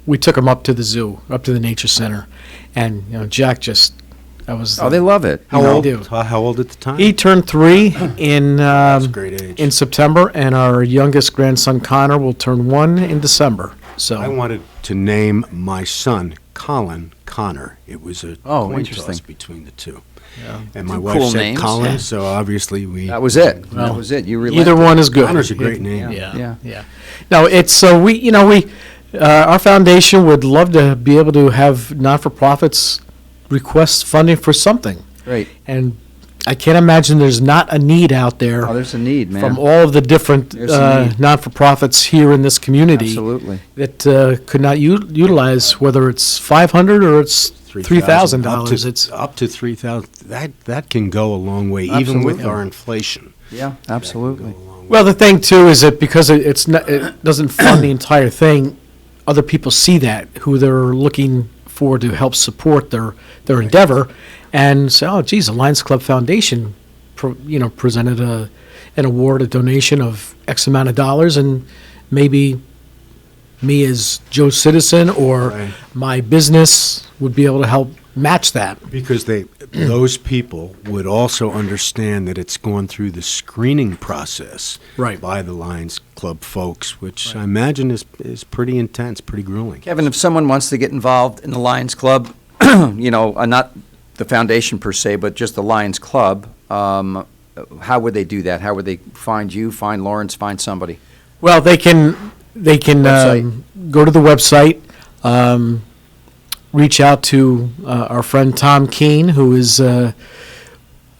up to the zoo, up to the nature center, and Jack just. They love it. How old at the time? He turned 3 in That's a great age. in September, and our youngest grandson Connor will turn 1 in December. So I wanted to name my son Colin Connor. It was a coin toss between the two. Yeah. And my Two wife cool said names. Colin, Yeah. so obviously that was it. That was it. You either one is good. Connor's a great name. Yeah. No, it's we our foundation would love to be able to have not-for-profits request funding for something. Right. And I can't imagine there's not a need out there. Oh, there's a need, man. From all of the different non-for-profits here in this community. Absolutely. That could not utilize, whether it's $500 or it's $3,000. It's up to $3,000. That can go a long way, even with our inflation. Yeah, absolutely. Well, the thing too is that because it doesn't fund the entire thing, other people see that who they're looking for to help support their endeavor, and say, oh, geez, the Lions Club Foundation, presented an award, a donation of X amount of dollars, and maybe me as Joe Citizen or my business would be able to help match that. Because those people would also understand that it's gone through the screening process by the Lions Club folks, which I imagine is pretty intense, pretty grueling. Kevin, if someone wants to get involved in the Lions Club, not the foundation per se, but just the Lions Club, how would they do that? How would they find you, find Lawrence, find somebody? Well, they can go to the website, reach out to our friend Tom Keene, who is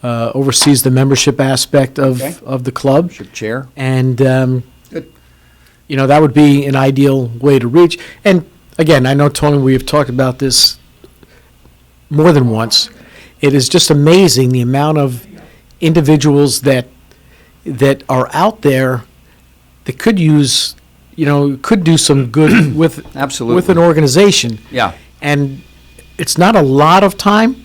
oversees the membership aspect of the club. Chair. And that would be an ideal way to reach. And again, I know, Tony, we have talked about this more than once. It is just amazing the amount of individuals that are out there that could use, could do some good with with an organization. Yeah. And it's not a lot of time,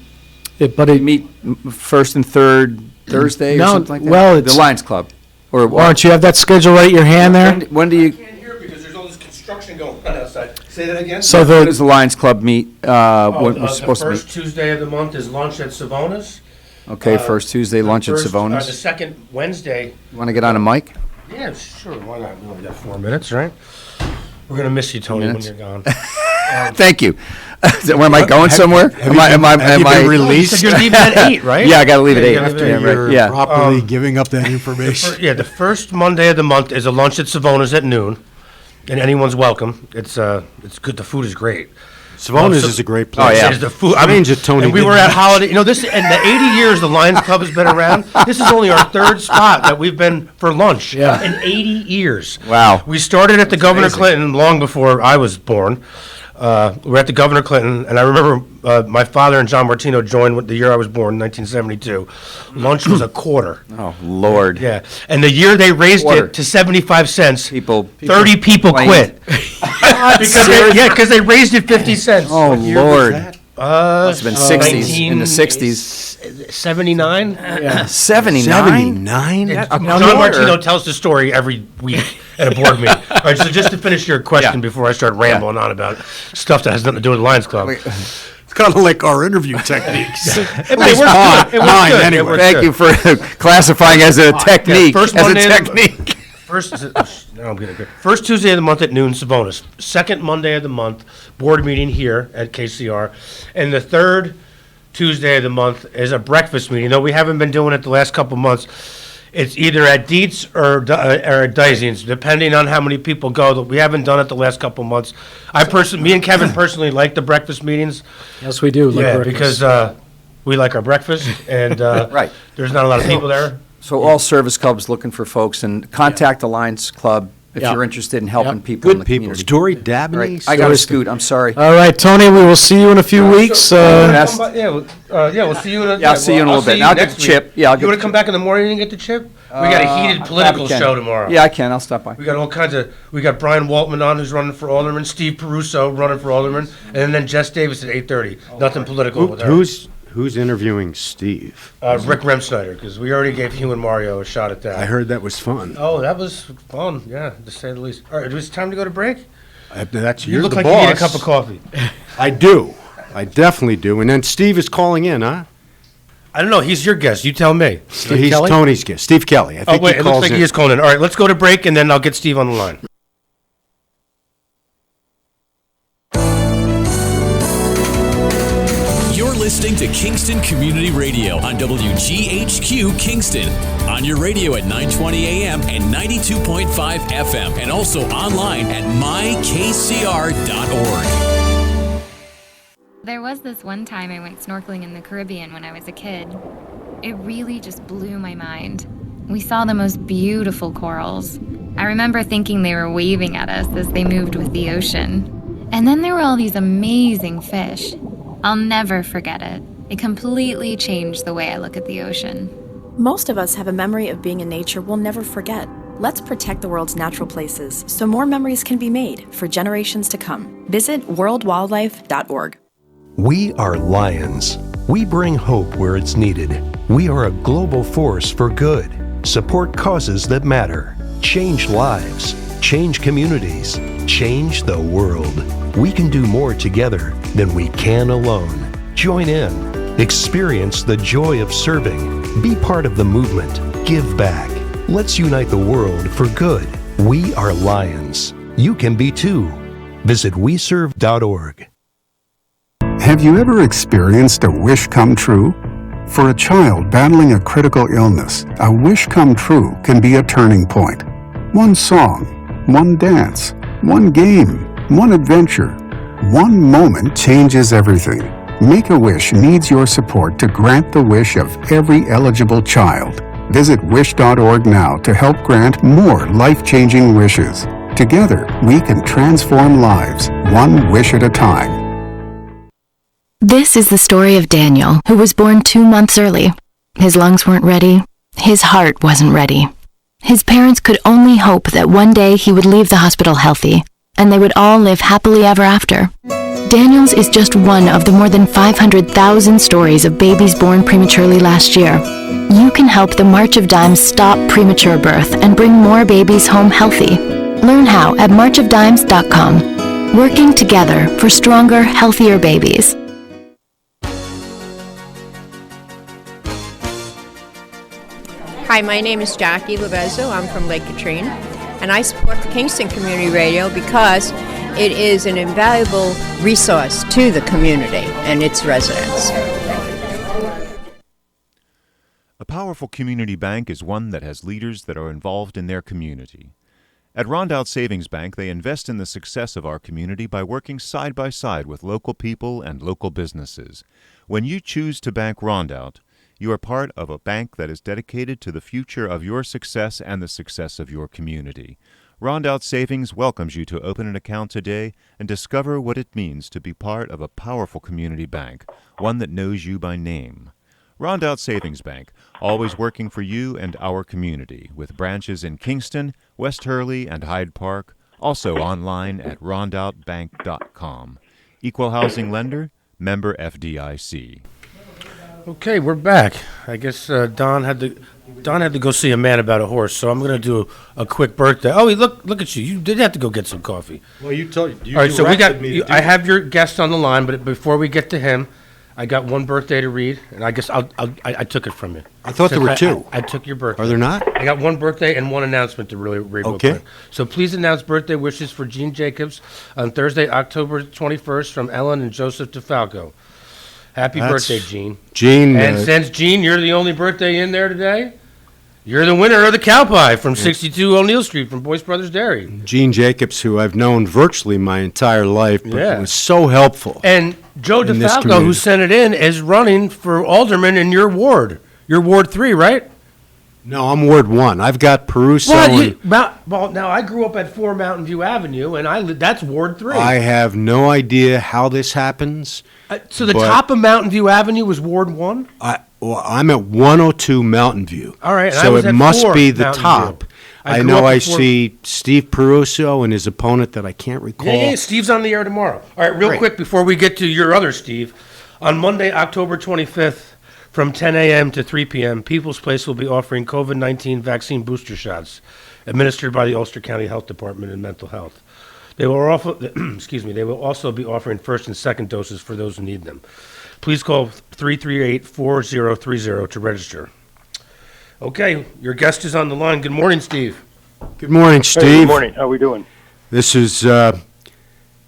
but it meet first and third Thursday or something like that. Well, the Lions Club, or why don't you have that schedule right at your hand there? When do you? Because there's all this construction going on outside. Say that again. So when does the Lions Club meet? When we're supposed to meet? The first Tuesday of the month is lunch at Savona's. Okay, first Tuesday lunch at Savona's. The second Wednesday. You want to get on a mic? Yeah, sure. Why not? We only got 4 minutes, right? We're gonna miss you, Tony, when you're gone. Thank you. Am I going somewhere? Have you been released? You're leaving at 8, right? Yeah, I got to leave at 8. After you're properly giving up that information. The first Monday of the month is a lunch at Savona's at noon, and anyone's welcome. It's good. The food is great. Savona's is a great place. Oh, yeah. It's the food. Strange that Tony and we didn't were at mention. Holiday. This in the 80 years the Lions Club has been around. This is only our third spot that we've been for lunch in 80 years. Wow. We started at the Governor Clinton long before I was born. We were at the Governor Clinton, and I remember my father and John Martino joined the year I was born, 1972. Lunch was a quarter. Oh, Lord. Yeah. And the year they raised it to 75 cents, 30 people quit. Because they raised it 50 cents. Oh, Lord. Must have been 60s, in the 60s. 79? Yeah. 79? John Martino tells the story every week at a board meeting. All right, so just to finish your question before I start rambling on about stuff that has nothing to do with the Lions Club. It's kind of like our interview techniques. It works good. It works good. Anyway. It works Thank good. you for classifying as a technique. First As a Monday of the- technique. First Tuesday of the month at noon, Savona's. Second Monday of the month, board meeting here at KCR. And the third Tuesday of the month is a breakfast meeting. Though we haven't been doing it the last couple months. It's either at Dietz or at Dyson's, depending on how many people go. We haven't done it the last couple months. Me and Kevin personally like the breakfast meetings. Yes, we do. Because we like our breakfast, and there's not a lot of people there. So all service clubs looking for folks, and contact the Lions Club if Yeah. you're interested in helping Yep. people in Good the people. community. Story Dabney. All right, I got to scoot. I'm sorry. All right, Tony, we will see you in a few weeks. We'll see you in a Yeah, I'll see you in a little bit. I'll get the chip. Yeah, I'll you get want the to come back in the morning and get the chip? We got a heated political probably can. show tomorrow. Yeah, I can. I'll stop by. We got all kinds of. We got Brian Waltman on, who's running for alderman. Steve Peruso running for alderman, and then Jess Davis at 8:30. Nothing political with her. Who's interviewing Steve? Rick Remsnyder, because we already gave you and Mario a shot at that. I heard that was fun. Oh, that was fun. Yeah, to say the least. All right, it was time to go to break. That's You you're look the like boss. you need a cup of coffee. I do. I definitely do. And then Steve is calling in, huh? I don't know. He's your guest. You tell me. He's Kelley? Tony's guest. Steve Kelley. I think Wait, he it calls looks like in. he is calling in. All right, let's go to break, and then I'll get Steve on the line. You're listening to Kingston Community Radio on WGHQ Kingston. On your radio at 920 AM and 92.5 FM, and also online at mykcr.org. There was this one time I went snorkeling in the Caribbean when I was a kid. It really just blew my mind. We saw the most beautiful corals. I remember thinking they were waving at us as they moved with the ocean. And then there were all these amazing fish. I'll never forget it. It completely changed the way I look at the ocean. Most of us have a memory of being in nature we'll never forget. Let's protect the world's natural places so more memories can be made for generations to come. Visit worldwildlife.org. We are Lions. We bring hope where it's needed. We are a global force for good. Support causes that matter. Change lives. Change communities. Change the world. We can do more together than we can alone. Join in. Experience the joy of serving. Be part of the movement. Give back. Let's unite the world for good. We are Lions. You can be too. Visit weserve.org. Have you ever experienced a wish come true? For a child battling a critical illness, a wish come true can be a turning point. One song, one dance, one game, one adventure, one moment changes everything. Make-A-Wish needs your support to grant the wish of every eligible child. Visit wish.org now to help grant more life-changing wishes. Together, we can transform lives, one wish at a time. This is the story of Daniel, who was born 2 months early. His lungs weren't ready. His heart wasn't ready. His parents could only hope that one day he would leave the hospital healthy, and they would all live happily ever after. Daniel's is just one of the more than 500,000 stories of babies born prematurely last year. You can help the March of Dimes stop premature birth and bring more babies home healthy. Learn how at marchofdimes.com. Working together for stronger, healthier babies. Hi, my name is Jackie Levezzo. I'm from Lake Katrine, and I support the Kingston Community Radio because it is an invaluable resource to the community and its residents. A powerful community bank is one that has leaders that are involved in their community. At Rondout Savings Bank, they invest in the success of our community by working side by side with local people and local businesses. When you choose to bank Rondout, you are part of a bank that is dedicated to the future of your success and the success of your community. Rondout Savings welcomes you to open an account today and discover what it means to be part of a powerful community bank, one that knows you by name. Rondout Savings Bank, always working for you and our community, with branches in Kingston, West Hurley, and Hyde Park, also online at rondoutbank.com. Equal housing lender, member FDIC. Okay, we're back. I guess Don had to go see a man about a horse, so I'm going to do a quick birthday. Oh, look at you! You did have to go get some coffee. Well, you told you. All right, so we got. me to do I have your guest on the line, but before we get to him, I got one birthday to read, and I guess I took it from you. I thought there were two. I took your birthday. Are there not? I got one birthday and one announcement to really read. Okay. Real quick. So please announce birthday wishes for Gene Jacobs on Thursday, October 21st, from Ellen and Joseph DeFalco. Happy birthday, Gene. Gene. And since, Gene, you're the only birthday in there today, you're the winner of the cow pie from 62 O'Neill Street from Boyce Brothers Dairy. Gene Jacobs, who I've known virtually my entire life, but was so helpful. And Joe in this DeFalco, who community. sent it in, is running for alderman in your Ward 3, right? No, I'm Ward 1. I've got Peruso. Well, now I grew up at 4 Mountain View Avenue, and that's Ward 3. I have no idea how this happens. So the top of Mountain View Avenue was Ward 1? I'm at 102 Mountain View. All right, and so I was it at must 4 be the Mountain top. View. I know I see Steve Peruso and his opponent that I can't recall. Yeah, Steve's on the air tomorrow. All right, real quick before we get to your other Steve. On Monday, October 25th, from 10 a.m. to 3 p.m., People's Place will be offering COVID-19 vaccine booster shots administered by the Ulster County Health Department and Mental Health. They will they will also be offering first and second doses for those who need them. Please call 338-4030 to register. Okay, your guest is on the line. Good morning, Steve. Good morning, Steve. Hey, good morning. How are we doing? This is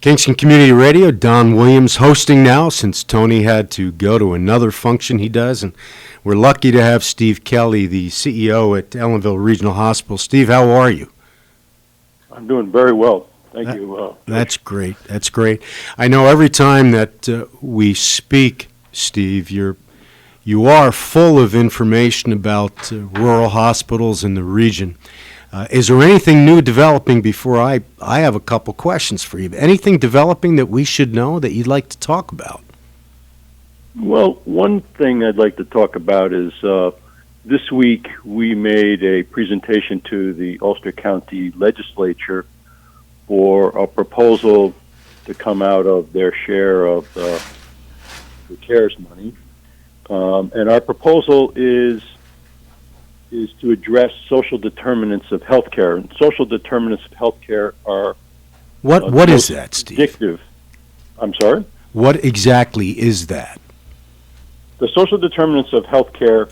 Kingston Community Radio. Don Williams hosting now since Tony had to go to another function he does. And we're lucky to have Steve Kelley, the CEO at Ellenville Regional Hospital. Steve, how are you? I'm doing very well. Thank you. That's great. That's great. I know every time that we speak, Steve, you are full of information about rural hospitals in the region. Is there anything new developing before I have a couple questions for you? Anything developing that we should know that you'd like to talk about? Well, one thing I'd like to talk about is this week we made a presentation to the Ulster County Legislature for a proposal to come out of their share of the CARES money. And our proposal is to address social determinants of healthcare. And social determinants of healthcare are what is that, Steve? Addictive. I'm sorry? What exactly is that? The social determinants of healthcare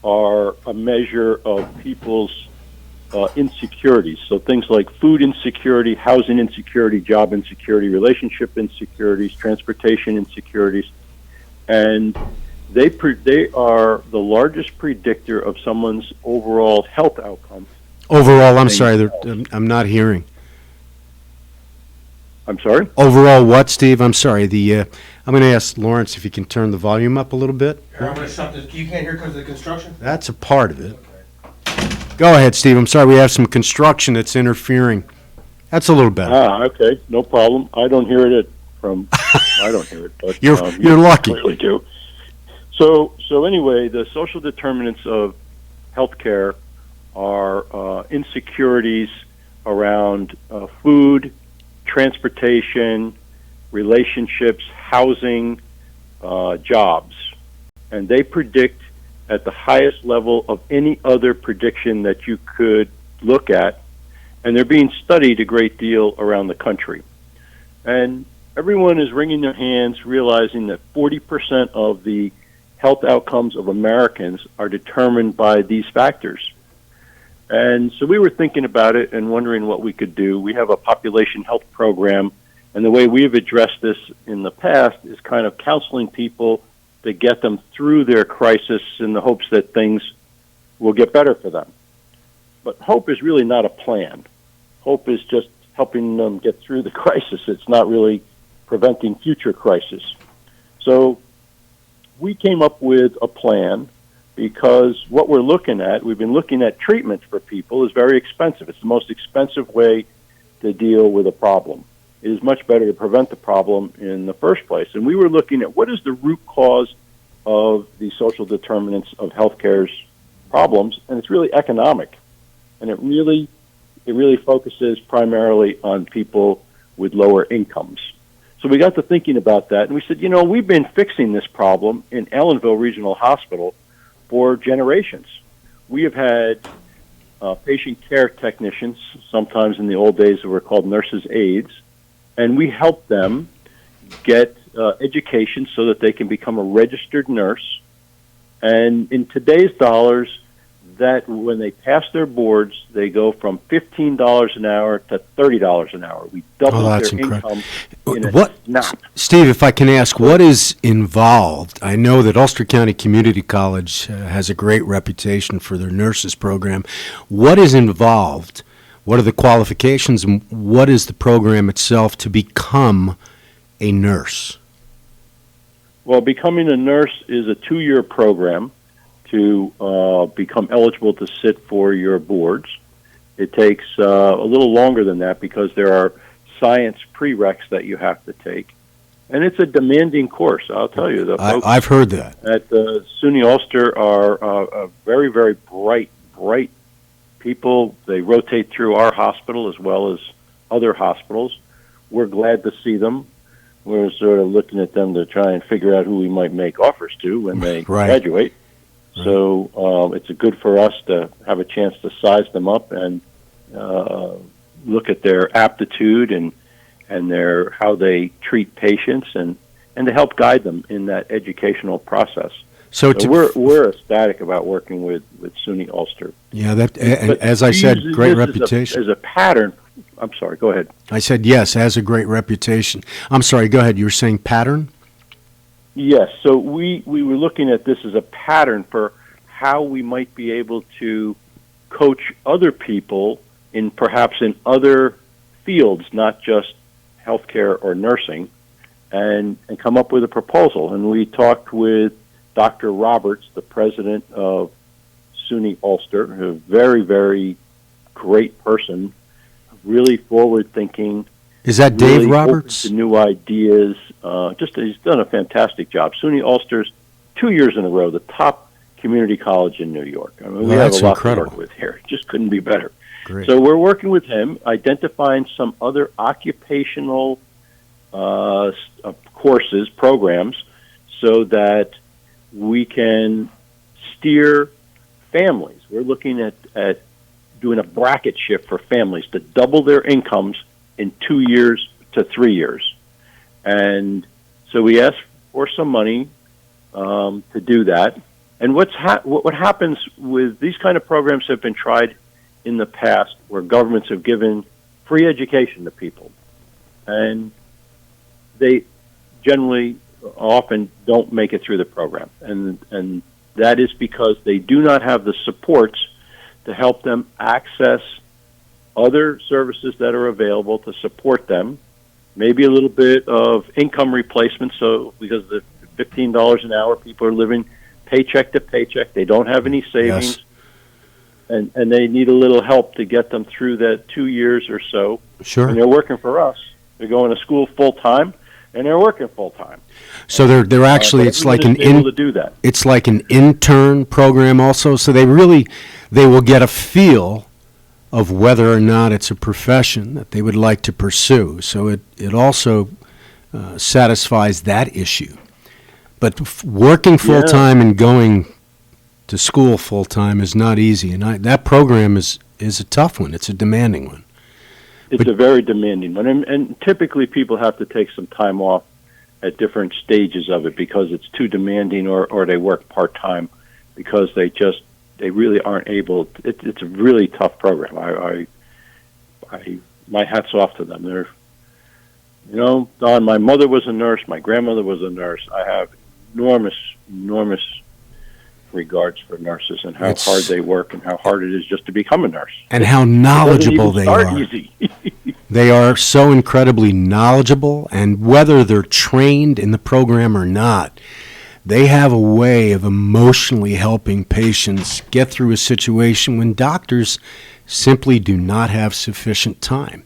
are a measure of people's insecurities. So things like food insecurity, housing insecurity, job insecurity, relationship insecurities, transportation insecurities, and they are the largest predictor of someone's overall health outcomes. Overall, I'm sorry, I'm not hearing. I'm sorry? Overall what, Steve? I'm sorry. I'm going to ask Lawrence if he can turn the volume up a little bit. Here, I'm going to shut this. You can't hear because of the construction? That's a part of it. Go ahead, Steve. I'm sorry, we have some construction that's interfering. That's a little better. Okay. No problem. I don't hear it I don't hear it. But, you're lucky. Clearly do. So anyway, the social determinants of healthcare are insecurities around food, transportation, relationships, housing, jobs. And they predict at the highest level of any other prediction that you could look at. And they're being studied a great deal around the country. And everyone is wringing their hands, realizing that 40% of the health outcomes of Americans are determined by these factors. And so we were thinking about it and wondering what we could do. We have a population health program, and the way we've addressed this in the past is kind of counseling people to get them through their crisis in the hopes that things will get better for them. But hope is really not a plan. Hope is just helping them get through the crisis. It's not really preventing future crisis. So we came up with a plan because what we're looking at, we've been looking at treatment for people, is very expensive. It's the most expensive way to deal with a problem. It is much better to prevent the problem in the first place. And we were looking at what is the root cause of the social determinants of healthcare's problems, and it's really economic. And it really focuses primarily on people with lower incomes. So we got to thinking about that, and we said, we've been fixing this problem in Ellenville Regional Hospital for generations. We have had patient care technicians, sometimes in the old days they were called nurses' aides, and we help them get education so that they can become a registered nurse. And in today's dollars, that when they pass their boards, they go from $15 an hour to $30 an hour. We double their income in a snap. Steve, if I can ask, what is involved? I know that Ulster County Community College has a great reputation for their nurses program. What is involved? What are the qualifications, and what is the program itself to become a nurse? Well, becoming a nurse is a 2-year program. to become eligible to sit for your boards. It takes a little longer than that because there are science prereqs that you have to take. And it's a demanding course, I'll tell you. I've heard that. At SUNY Ulster are very, very bright people. They rotate through our hospital as well as other hospitals. We're glad to see them. We're sort of looking at them to try and figure out who we might make offers to when they graduate. So it's good for us to have a chance to size them up and look at their aptitude and their how they treat patients and to help guide them in that educational process. So we're ecstatic about working with SUNY Ulster. Yeah, as I said, great reputation. As a pattern. I'm sorry, go ahead. I said yes, has a great reputation. I'm sorry, go ahead. You were saying pattern? Yes, so we were looking at this as a pattern for how we might be able to coach other people perhaps in other fields, not just healthcare or nursing, and come up with a proposal. And we talked with Dr. Roberts, the president of SUNY Ulster, a very, very great person, really forward-thinking. Is that really Dave Roberts? Open to new ideas. He's done a fantastic job. SUNY Ulster's 2 years in a row the top community college in New York. I mean, we have a lot to work with here. It just couldn't be better. Great. So we're working with him, identifying some other occupational courses, programs, so that we can steer families. We're looking at doing a bracket shift for families to double their incomes in 2 years to 3 years. And so we asked for some money to do that. And what happens with these kind of programs have been tried in the past where governments have given free education to people. And they generally often don't make it through the program. And that is because they do not have the supports to help them access other services that are available to support them. Maybe a little bit of income replacement, so because the $15 an hour, people are living paycheck to paycheck. They don't have any savings. Yes. And they need a little help to get them through that 2 years or so. Sure. And they're working for us. They're going to school full-time, and they're working full-time. So they're actually it's like able to do that. It's like an intern program also. So they will get a feel of whether or not it's a profession that they would like to pursue. So it also satisfies that issue. But working full-time and going to school full-time is not easy, and that program is a tough one. It's a demanding one. It's a very demanding one, and typically people have to take some time off at different stages of it because it's too demanding, or they work part-time because they really aren't able. It's a really tough program. My hat's off to them. They're, Don, my mother was a nurse, my grandmother was a nurse. I have enormous regards for nurses and how hard they work and how hard it is just to become a nurse. And how knowledgeable they are. Easy. They are so incredibly knowledgeable, and whether they're trained in the program or not, they have a way of emotionally helping patients get through a situation when doctors simply do not have sufficient time.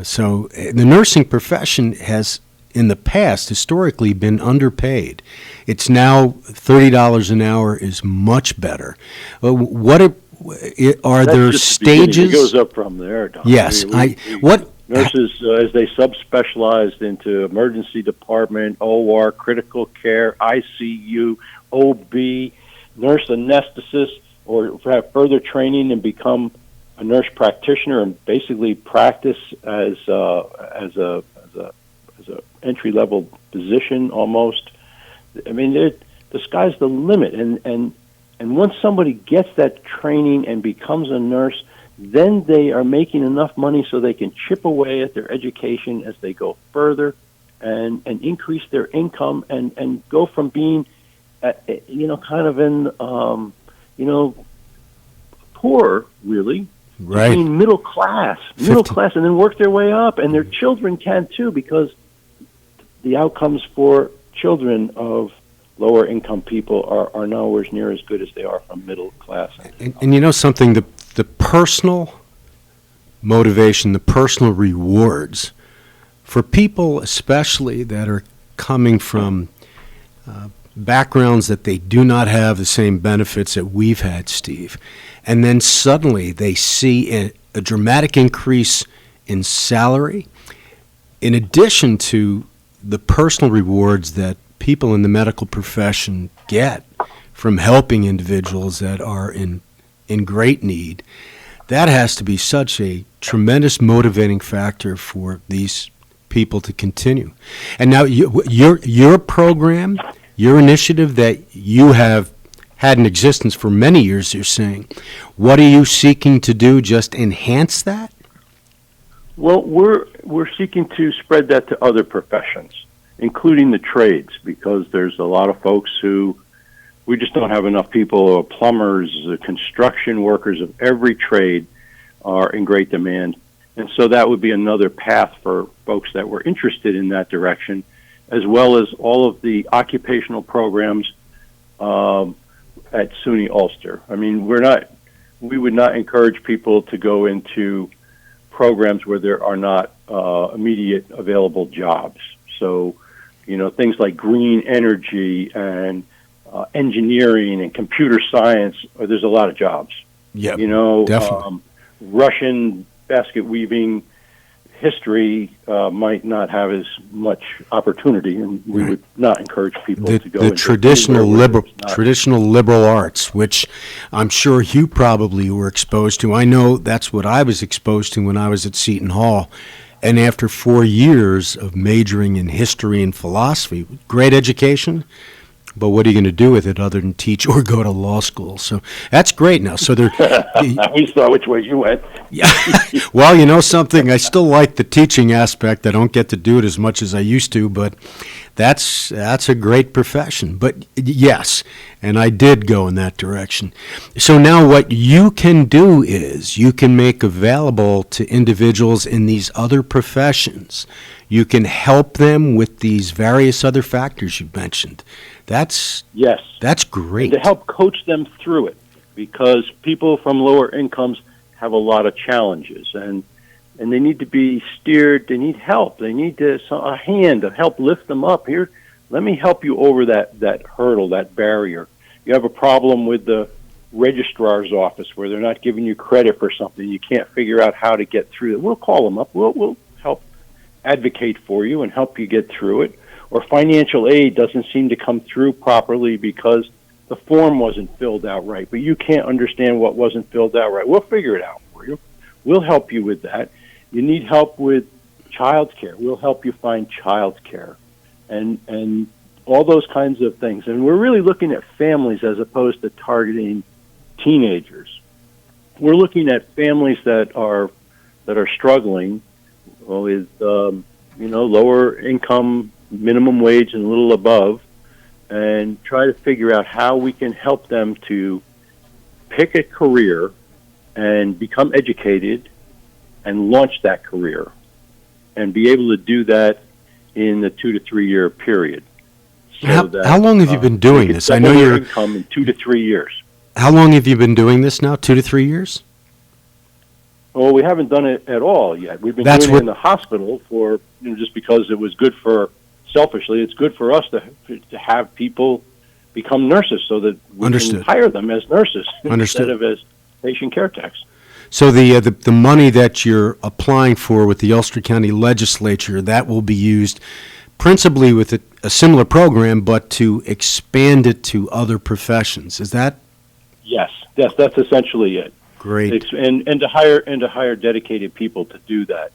So the nursing profession has, in the past, historically been underpaid. It's now $30 an hour is much better. Are there stages? It goes up from there, Don. Yes. Nurses, as they subspecialized into emergency department, OR, critical care, ICU, OB, nurse anesthetist, or have further training and become a nurse practitioner and basically practice as a entry-level position almost. I mean, the sky's the limit. And once somebody gets that training and becomes a nurse, then they are making enough money so they can chip away at their education as they go further and increase their income and go from being, kind of in, poor, really, right, to being middle class, and then work their way up. And their children can, too, because the outcomes for children of lower income people are nowhere near as good as they are from middle class. And you know something, the personal motivation, the personal rewards for people especially that are coming from backgrounds that they do not have the same benefits that we've had, Steve, and then suddenly they see a dramatic increase in salary, in addition to the personal rewards that people in the medical profession get from helping individuals that are in great need. That has to be such a tremendous motivating factor for these people to continue. And now your program, your initiative that you have had in existence for many years, you're saying, what are you seeking to do? Just enhance that? Well, we're seeking to spread that to other professions, including the trades, because there's a lot of folks who we just don't have enough people. Plumbers, construction workers of every trade are in great demand. And so that would be another path for folks that were interested in that direction, as well as all of the occupational programs at SUNY Ulster. I mean, we would not encourage people to go into programs where there are not immediate available jobs. So, things like green energy and engineering and computer science, there's a lot of jobs. Yeah, definitely. Russian basket weaving history might not have as much opportunity, and we would not encourage people to go into traditional liberal arts, which I'm sure you probably were exposed to. I know that's what I was exposed to when I was at Seton Hall. And after 4 years of majoring in history and philosophy, great education, but what are you going to do with it other than teach or go to law school? So that's great now. So we saw which way you went. Yeah. Well, you know something, I still like the teaching aspect. I don't get to do it as much as I used to, but that's a great profession. But yes, and I did go in that direction. So now what you can do is you can make available to individuals in these other professions, you can help them with these various other factors you've mentioned. That's great. And to help coach them through it, because people from lower incomes have a lot of challenges, and they need to be steered. They need help. They need a hand to help lift them up. Here, let me help you over that hurdle, that barrier. You have a problem with the registrar's office where they're not giving you credit for something. You can't figure out how to get through it. We'll call them up. We'll help advocate for you and help you get through it. Or financial aid doesn't seem to come through properly because the form wasn't filled out right, but you can't understand what wasn't filled out right. We'll figure it out for you. We'll help you with that. You need help with child care. We'll help you find child care and all those kinds of things. And we're really looking at families as opposed to targeting teenagers. We're looking at families that are struggling with lower income, minimum wage and a little above, and try to figure out how we can help them to pick a career and become educated and launch that career and be able to do that in the 2 to 3 year period. So how long have you been doing this? I know you're income in 2 to 3 years. How long have you been doing this now? 2 to 3 years? Well, we haven't done it at all yet. We've been doing it in the hospital for just because it was good for. Selfishly, it's good for us to have people become nurses so that we can hire them as nurses instead of as patient care techs. So the money that you're applying for with the Ulster County Legislature, that will be used principally with a similar program, but to expand it to other professions. Is that? Yes, that's essentially it. Great. And to hire dedicated people to do that.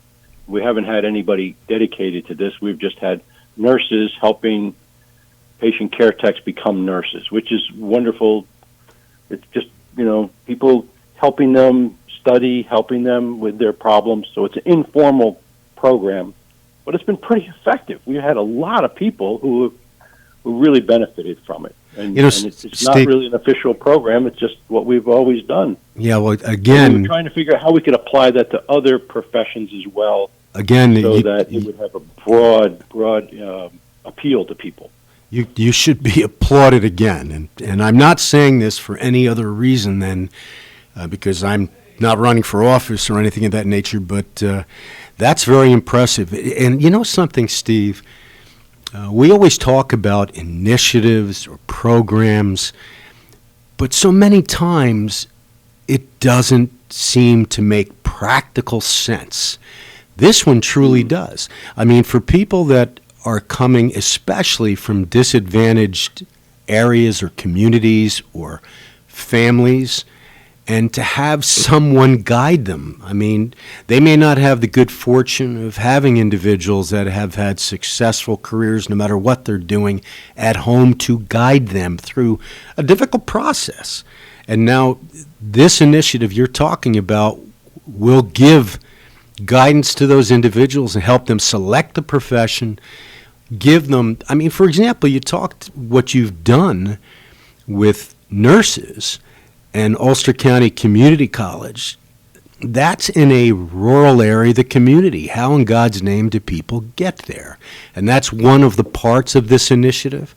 We haven't had anybody dedicated to this. We've just had nurses helping patient care techs become nurses, which is wonderful. It's just, people helping them study, helping them with their problems. So it's an informal program, but it's been pretty effective. We had a lot of people who really benefited from it. And it's not really an official program. It's just what we've always done. Yeah, well, again, we were trying to figure out how we could apply that to other professions as well. Again, so that it would have a broad appeal to people. You should be applauded again. And I'm not saying this for any other reason than because I'm not running for office or anything of that nature, but that's very impressive. And you know something, Steve? We always talk about initiatives or programs, but so many times it doesn't seem to make practical sense. This one truly does. I mean, for people that are coming especially from disadvantaged areas or communities or families, and to have someone guide them. I mean, they may not have the good fortune of having individuals that have had successful careers no matter what they're doing at home to guide them through a difficult process. And now this initiative you're talking about will give guidance to those individuals and help them select the profession, give them, I mean, for example, you talked what you've done with nurses and Ulster County Community College. That's in a rural area of the community. How in God's name do people get there? And that's one of the parts of this initiative.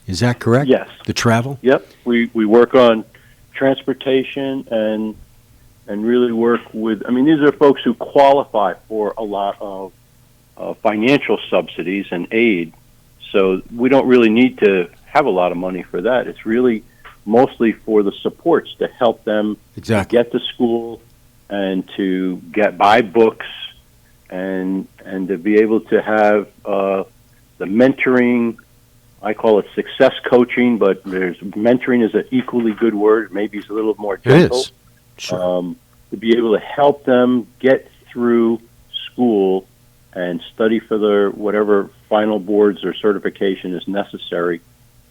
Is that correct? Yes. The travel? Yep. We work on transportation and really work with, I mean, these are folks who qualify for a lot of financial subsidies and aid. So we don't really need to have a lot of money for that. It's really mostly for the supports to help them get to school and to buy books and to be able to have the mentoring. I call it success coaching, but mentoring is an equally good word. Maybe it's a little more gentle. It is. Sure. To be able to help them get through school and study for their whatever final boards or certification is necessary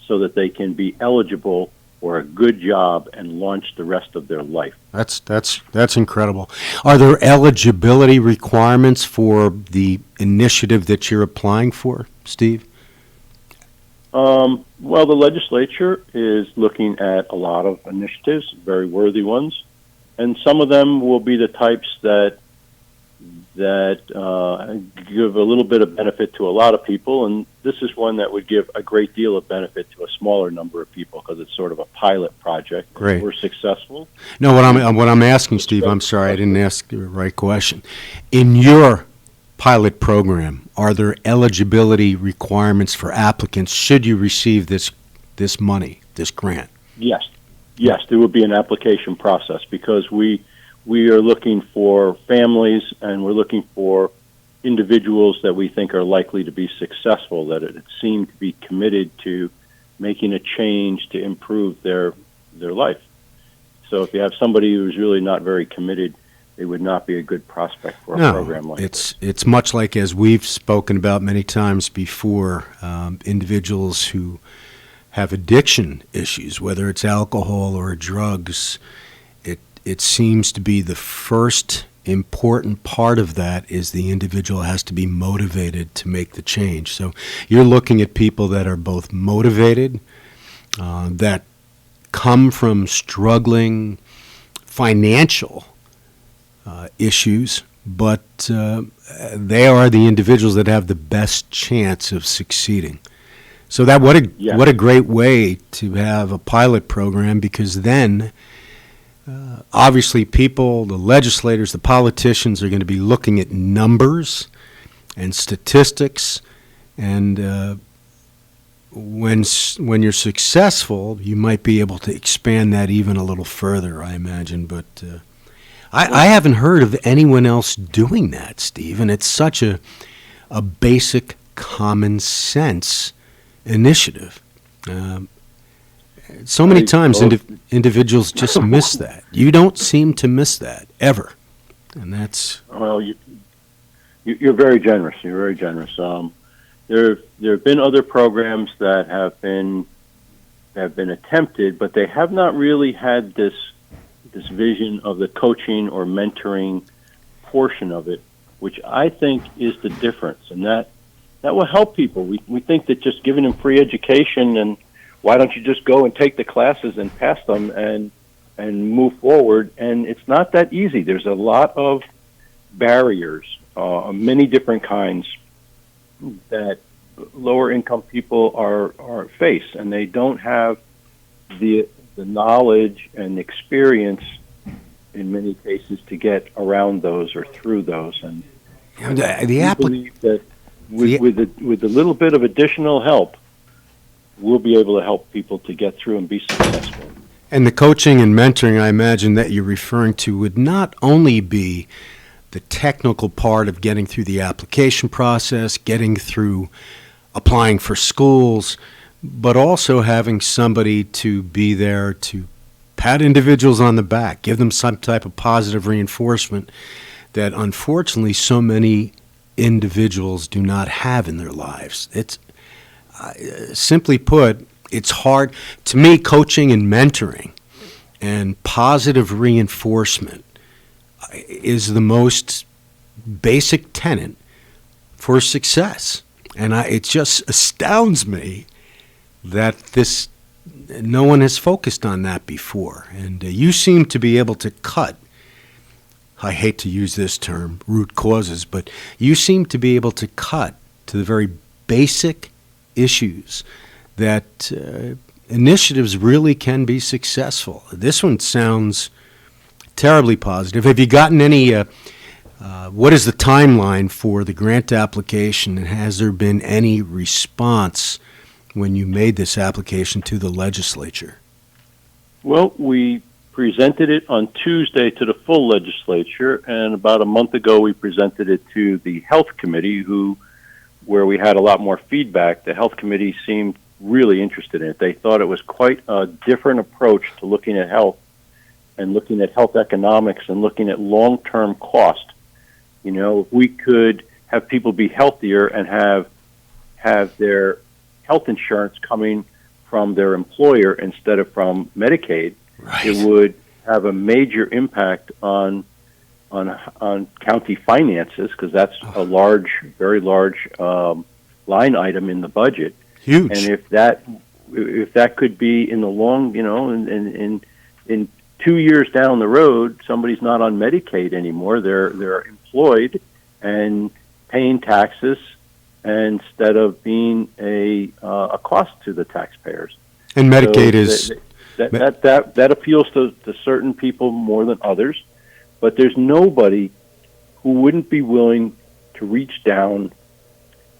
so that they can be eligible for a good job and launch the rest of their life. That's incredible. Are there eligibility requirements for the initiative that you're applying for, Steve? Well, the legislature is looking at a lot of initiatives, very worthy ones, and some of them will be the types that give a little bit of benefit to a lot of people, and this is one that would give a great deal of benefit to a smaller number of people because it's sort of a pilot project. Great. If we're successful. No, what I'm asking, Steve, I'm sorry, I didn't ask the right question. In your pilot program, are there eligibility requirements for applicants should you receive this money, this grant? Yes, there will be an application process because we are looking for families and we're looking for individuals that we think are likely to be successful, that it seem to be committed to making a change to improve their life. So if you have somebody who's really not very committed, it would not be a good prospect for a program like this. It's much like, as we've spoken about many times before, individuals who have addiction issues, whether it's alcohol or drugs. It seems to be the first important part of that is the individual has to be motivated to make the change. So you're looking at people that are both motivated, that come from struggling financial issues, but they are the individuals that have the best chance of succeeding. So that what a great way to have a pilot program, because then obviously people, the legislators, the politicians are going to be looking at numbers and statistics, and when you're successful, you might be able to expand that even a little further, I imagine. But I haven't heard of anyone else doing that, Steve, and it's such a basic common sense initiative. So many times individuals just miss that. You don't seem to miss that ever, and that's well. You're very generous. You're very generous. There have been other programs that have been attempted, but they have not really had this vision of the coaching or mentoring portion of it, which I think is the difference, and that will help people. We think that just giving them free education and why don't you just go and take the classes and pass them and move forward? And it's not that easy. There's a lot of barriers, many different kinds that lower income people are face, and they don't have the knowledge and experience in many cases to get around those or through those. And we believe that with a little bit of additional help, we'll be able to help people to get through and be successful. And the coaching and mentoring, I imagine, that you're referring to would not only be the technical part of getting through the application process, getting through applying for schools, but also having somebody to be there to pat individuals on the back, give them some type of positive reinforcement that unfortunately so many individuals do not have in their lives. It's simply put, it's hard. To me, coaching and mentoring and positive reinforcement is the most basic tenet for success. And it just astounds me that no one has focused on that before. And you seem to be able to cut, I hate to use this term, root causes, but you seem to be able to cut to the very basic issues that initiatives really can be successful. This one sounds terribly positive. Have you gotten any, what is the timeline for the grant application, and has there been any response when you made this application to the legislature? Well, we presented it on Tuesday to the full legislature, and about a month ago we presented it to the Health Committee, where we had a lot more feedback. The Health Committee seemed really interested in it. They thought it was quite a different approach to looking at health and looking at health economics and looking at long-term cost. You know, if we could have people be healthier and have their health insurance coming from their employer instead of from Medicaid, right, it would have a major impact on county finances, because that's a very large line item in the budget. Huge. And if that could be in the long, in 2 years down the road, somebody's not on Medicaid anymore. They're employed and paying taxes instead of being a cost to the taxpayers. And Medicaid that appeals to certain people more than others, but there's nobody who wouldn't be willing to reach down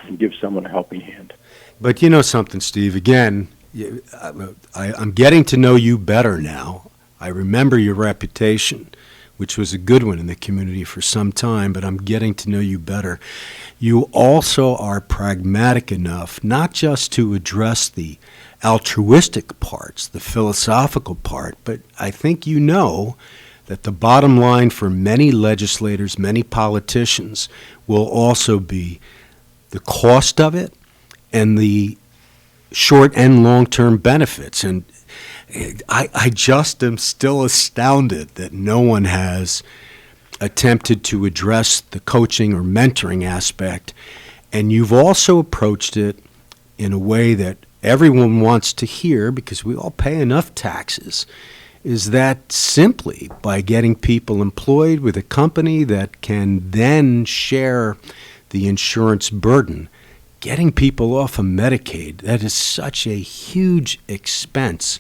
and give someone a helping hand. But you know something, Steve, again, I'm getting to know you better now. I remember your reputation, which was a good one in the community for some time, but I'm getting to know you better. You also are pragmatic enough not just to address the altruistic parts, the philosophical part, but I think you know that the bottom line for many legislators, many politicians, will also be the cost of it and the short and long-term benefits. And I just am still astounded that no one has attempted to address the coaching or mentoring aspect. And you've also approached it in a way that everyone wants to hear, because we all pay enough taxes, is that simply by getting people employed with a company that can then share the insurance burden, getting people off of Medicaid, that is such a huge expense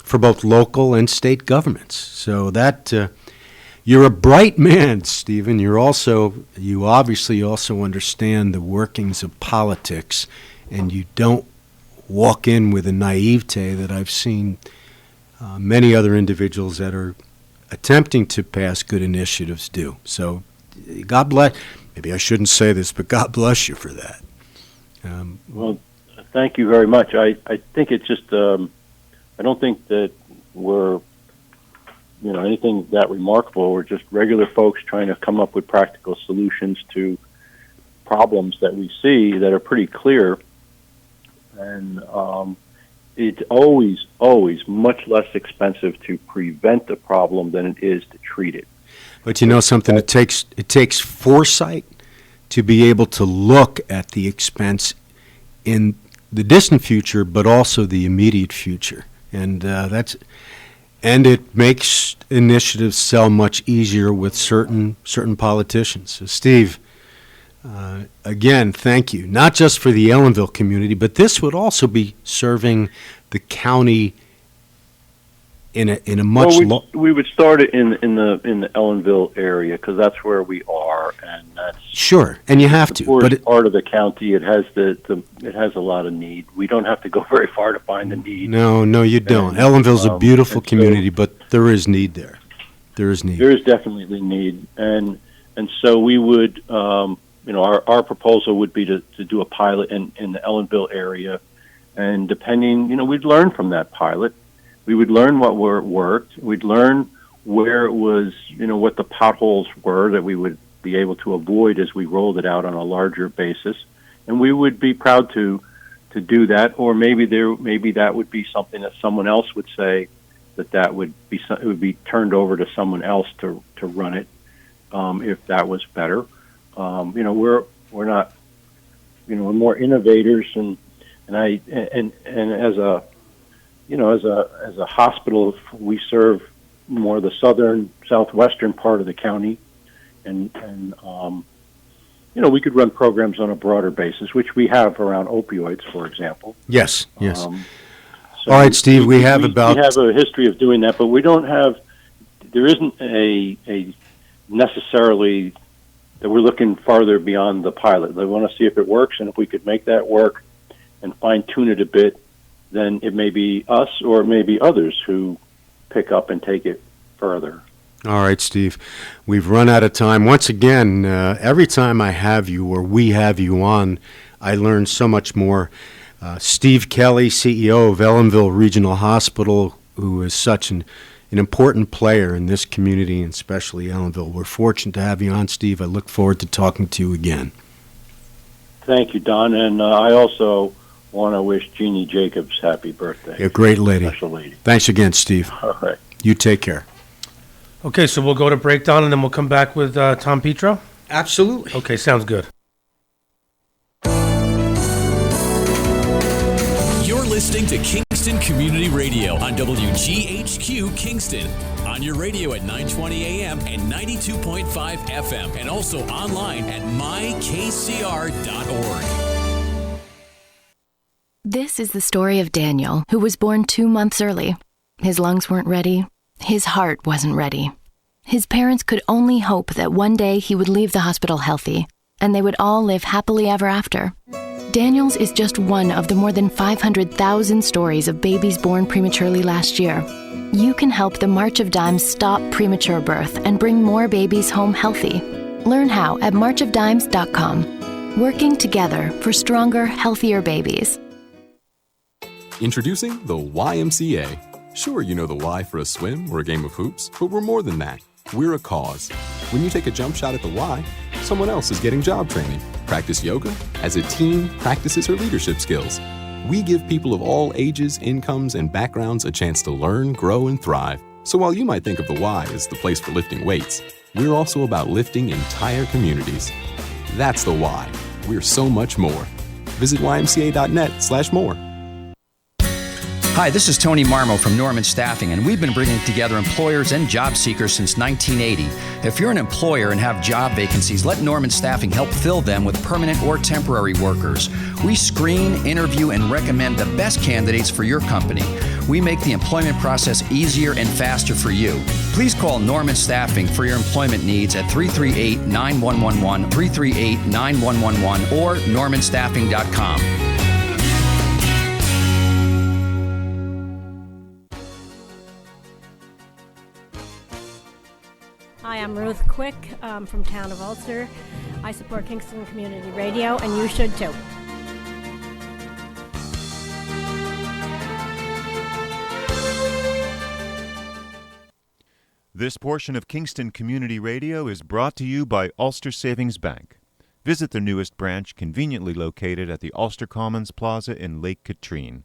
for both local and state governments. So that you're a bright man, Stephen. You obviously also understand the workings of politics, and you don't walk in with a naivete that I've seen many other individuals that are attempting to pass good initiatives do. So God bless. Maybe I shouldn't say this, but God bless you for that. Well, thank you very much. I think it's just, I don't think that we're, anything that remarkable. We're just regular folks trying to come up with practical solutions to problems that we see that are pretty clear. And it's always much less expensive to prevent a problem than it is to treat it. But you know something, it takes foresight to be able to look at the expense in the distant future, but also the immediate future, and it makes initiatives sell much easier with certain politicians. So Steve, Again, thank you. Not just for the Ellenville community, but this would also be serving the county in a much. We would start it in the Ellenville area because that's where we are, and that's sure. And you have to, but part of the county. It has it has a lot of need. We don't have to go very far to find the need. No, you don't. Ellenville's a beautiful community, but there is need there. There is need. There is definitely need, and so we would. Our proposal would be to do a pilot in the Ellenville area, and depending, we'd learn from that pilot. We would learn what worked. We'd learn where it was, what the potholes were that we would be able to avoid as we rolled it out on a larger basis, and we would be proud to do that. Or maybe that would be something that someone else would say that would be turned over to someone else to run it if that was better. We're not, we're more innovators, and as a hospital, we serve more the southwestern part of the county, and we could run programs on a broader basis, which we have around opioids, for example. Yes. So all right, Steve, we have a history of doing that, but we don't have. There isn't a necessarily that we're looking farther beyond the pilot. They want to see if it works, and if we could make that work and fine-tune it a bit, then it may be us or it may be others who pick up and take it further. All right, Steve. We've run out of time. Once again, every time I have you or we have you on, I learn so much more. Steve Kelley, CEO of Ellenville Regional Hospital, who is such an important player in this community, and especially Ellenville. We're fortunate to have you on, Steve. I look forward to talking to you again. Thank you, Don. And I also want to wish Jeannie Jacobs happy birthday. A great lady. Special lady. Thanks again, Steve. All right. You take care. Okay, so we'll go to breakdown, and then we'll come back with Tom Petro? Absolutely. Okay, sounds good. You're listening to Kingston Community Radio on WGHQ Kingston. On your radio at 920 AM and 92.5 FM, and also online at mykcr.org. This is the story of Daniel, who was born 2 months early. His lungs weren't ready. His heart wasn't ready. His parents could only hope that one day he would leave the hospital healthy, and they would all live happily ever after. Daniel's is just one of the more than 500,000 stories of babies born prematurely last year. You can help the March of Dimes stop premature birth and bring more babies home healthy. Learn how at marchofdimes.com. Working together for stronger, healthier babies. Introducing the YMCA. Sure, you know the Y for a swim or a game of hoops, but we're more than that. We're a cause. When you take a jump shot at the Y, someone else is getting job training. Practice yoga as a team practices her leadership skills. We give people of all ages, incomes, and backgrounds a chance to learn, grow, and thrive. So while you might think of the Y as the place for lifting weights, we're also about lifting entire communities. That's the Y. We're so much more. Visit ymca.net/more. Hi, this is Tony Marmo from Norman Staffing, and we've been bringing together employers and job seekers since 1980. If you're an employer and have job vacancies, let Norman Staffing help fill them with permanent or temporary workers. We screen, interview, and recommend the best candidates for your company. We make the employment process easier and faster for you. Please call Norman Staffing for your employment needs at 338-9111, 338-9111, or normanstaffing.com. Hi, I'm Ruth Quick from Town of Ulster. I support Kingston Community Radio, and you should too. This portion of Kingston Community Radio is brought to you by Ulster Savings Bank. Visit their newest branch, conveniently located at the Ulster Commons Plaza in Lake Katrine.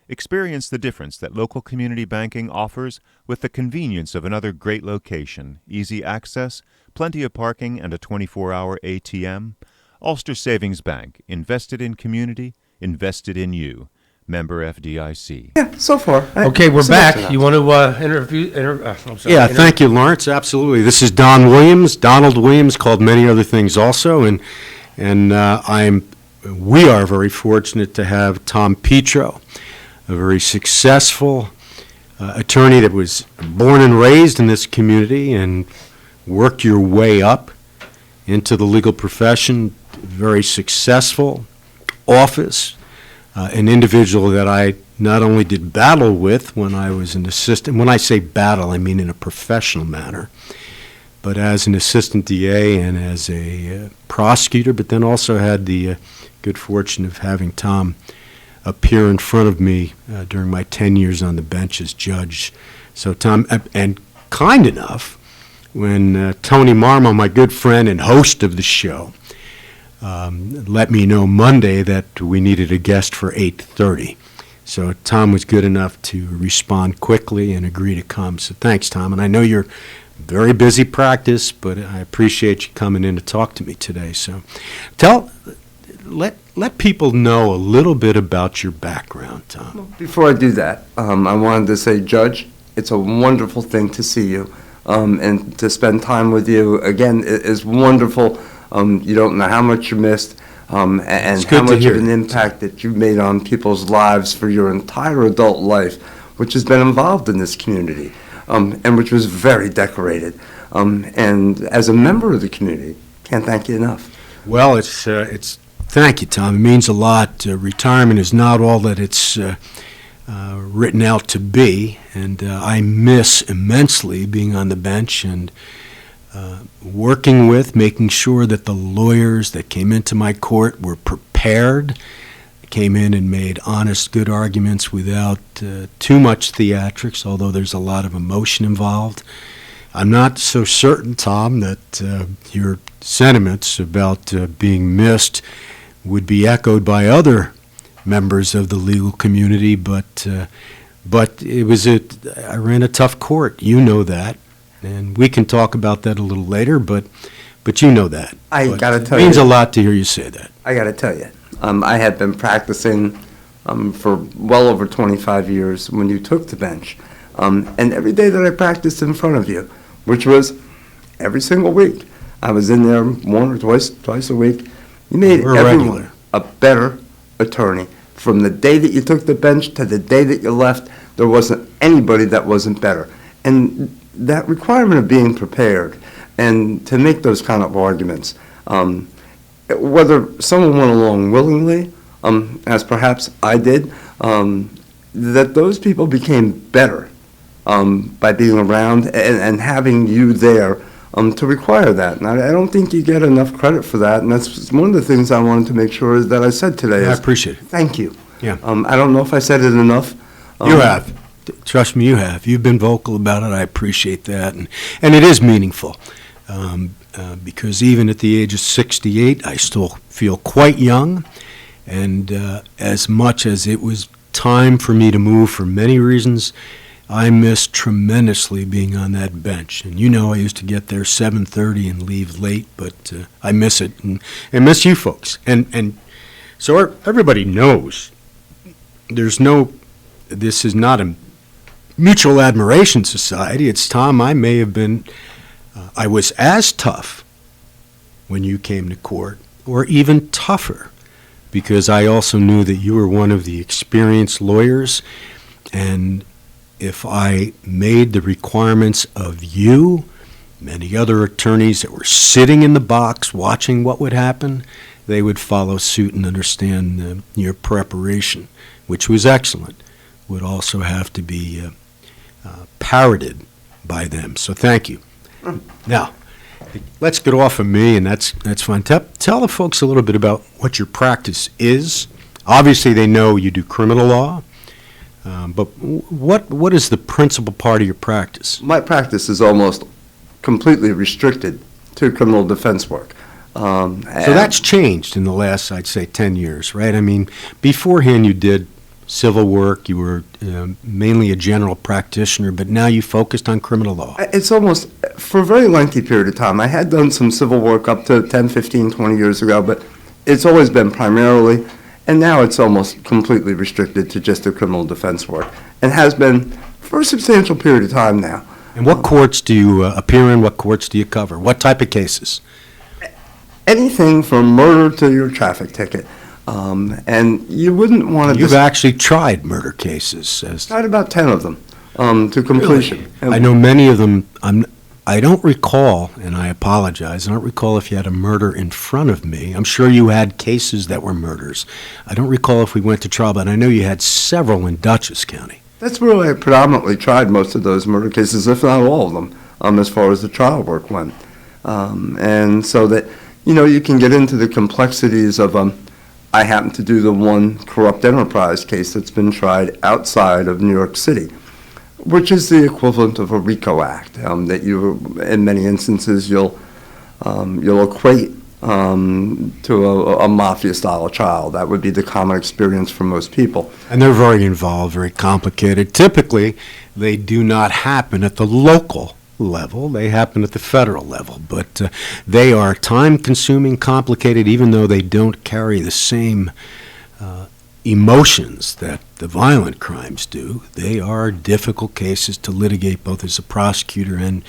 Experience the difference that local community banking offers with the convenience of another great location, easy access, plenty of parking, and a 24-hour ATM. Ulster Savings Bank, invested in community, invested in you. Member FDIC. Yeah, so far. Okay, we're back. You want to interview? I'm sorry. Yeah, thank you, Lawrence. Absolutely. This is Donald Williams, called many other things also, and And we are very fortunate to have Tom Petro, a very successful attorney that was born and raised in this community and worked your way up into the legal profession, very successful office, an individual that I not only did battle with when I was an assistant. When I say battle, I mean in a professional manner, but as an assistant DA and as a prosecutor, but then also had the good fortune of having Tom appear in front of me during my 10 years on the bench as judge. So Tom, and kind enough, when Tony Marmo, my good friend and host of the show, let me know Monday that we needed a guest for 8:30. So Tom was good enough to respond quickly and agree to come. So thanks, Tom. And I know you're very busy practice, but I appreciate you coming in to talk to me today. So let people know a little bit about your background, Tom. Before I do that, I wanted to say, Judge, it's a wonderful thing to see you, and to spend time with you. Again, it is wonderful. You don't know how much you missed, and how much of an impact that you've made on people's lives for your entire adult life, which has been involved in this community, and which was very decorated. And as a member of the community, can't thank you enough. Well, thank you, Tom. It means a lot. Retirement is not all that it's written out to be, and I miss immensely being on the bench and working with, making sure that the lawyers that came into my court were prepared, came in and made honest, good arguments without too much theatrics, although there's a lot of emotion involved. I'm not so certain, Tom, that your sentiments about being missed would be echoed by other members of the legal community, but I ran a tough court. You know that, and we can talk about that a little later, but you know that. I got to tell you. It means a lot to hear you say that. I got to tell you. I had been practicing for well over 25 years when you took the bench. And every day that I practiced in front of you, which was every single week, I was in there one or twice a week. You made everyone a better attorney. From the day that you took the bench to the day that you left, there wasn't anybody that wasn't better. And that requirement of being prepared and to make those kind of arguments, whether someone went along willingly, as perhaps I did, that those people became better by being around and having you there to require that. And I don't think you get enough credit for that, and that's one of the things I wanted to make sure is that I said today. I appreciate it. Thank you. Yeah. I don't know if I said it enough. You have. Trust me, you have. You've been vocal about it. I appreciate that. And it is meaningful because even at the age of 68, I still feel quite young. And as much as it was time for me to move for many reasons, I miss tremendously being on that bench. And you know I used to get there 7:30 and leave late, but I miss it. And I miss you folks. And so everybody knows this is not a mutual admiration society. It's Tom, I was as tough when you came to court, or even tougher, because I also knew that you were one of the experienced lawyers, and if I made the requirements of you, many other attorneys that were sitting in the box watching what would happen, they would follow suit and understand your preparation, which was excellent, would also have to be parroted by them. So thank you. Now, let's get off of me, and that's fine. Tell the folks a little bit about what your practice is. Obviously, they know you do criminal law, but what is the principal part of your practice? My practice is almost completely restricted to criminal defense work. So that's changed in the last, I'd say, 10 years, right? I mean, beforehand you did civil work, you were mainly a general practitioner, but now you focused on criminal law. It's almost, for a very lengthy period of time, I had done some civil work up to 10, 15, 20 years ago, but it's always been primarily, and now it's almost completely restricted to just the criminal defense work, and has been for a substantial period of time now. And what courts do you appear in? What courts do you cover? What type of cases? anything from murder to your traffic ticket. And you wouldn't want to... You've actually tried murder cases. Tried about 10 of them to completion. Really? I know many of them. I don't recall, and I apologize, I don't recall if you had a murder in front of me. I'm sure you had cases that were murders. I don't recall if we went to trial, but I know you had several in Dutchess County. That's where I predominantly tried most of those murder cases, if not all of them, as far as the trial work went. And so that, you can get into the complexities of, I happen to do the one corrupt enterprise case that's been tried outside of New York City, which is the equivalent of a RICO Act, that you, in many instances, you'll equate to a mafia-style trial. That would be the common experience for most people. And they're very involved, very complicated. Typically, they do not happen at the local level. They happen at the federal level. But they are time-consuming, complicated, even though they don't carry the same emotions that the violent crimes do. They are difficult cases to litigate, both as a prosecutor and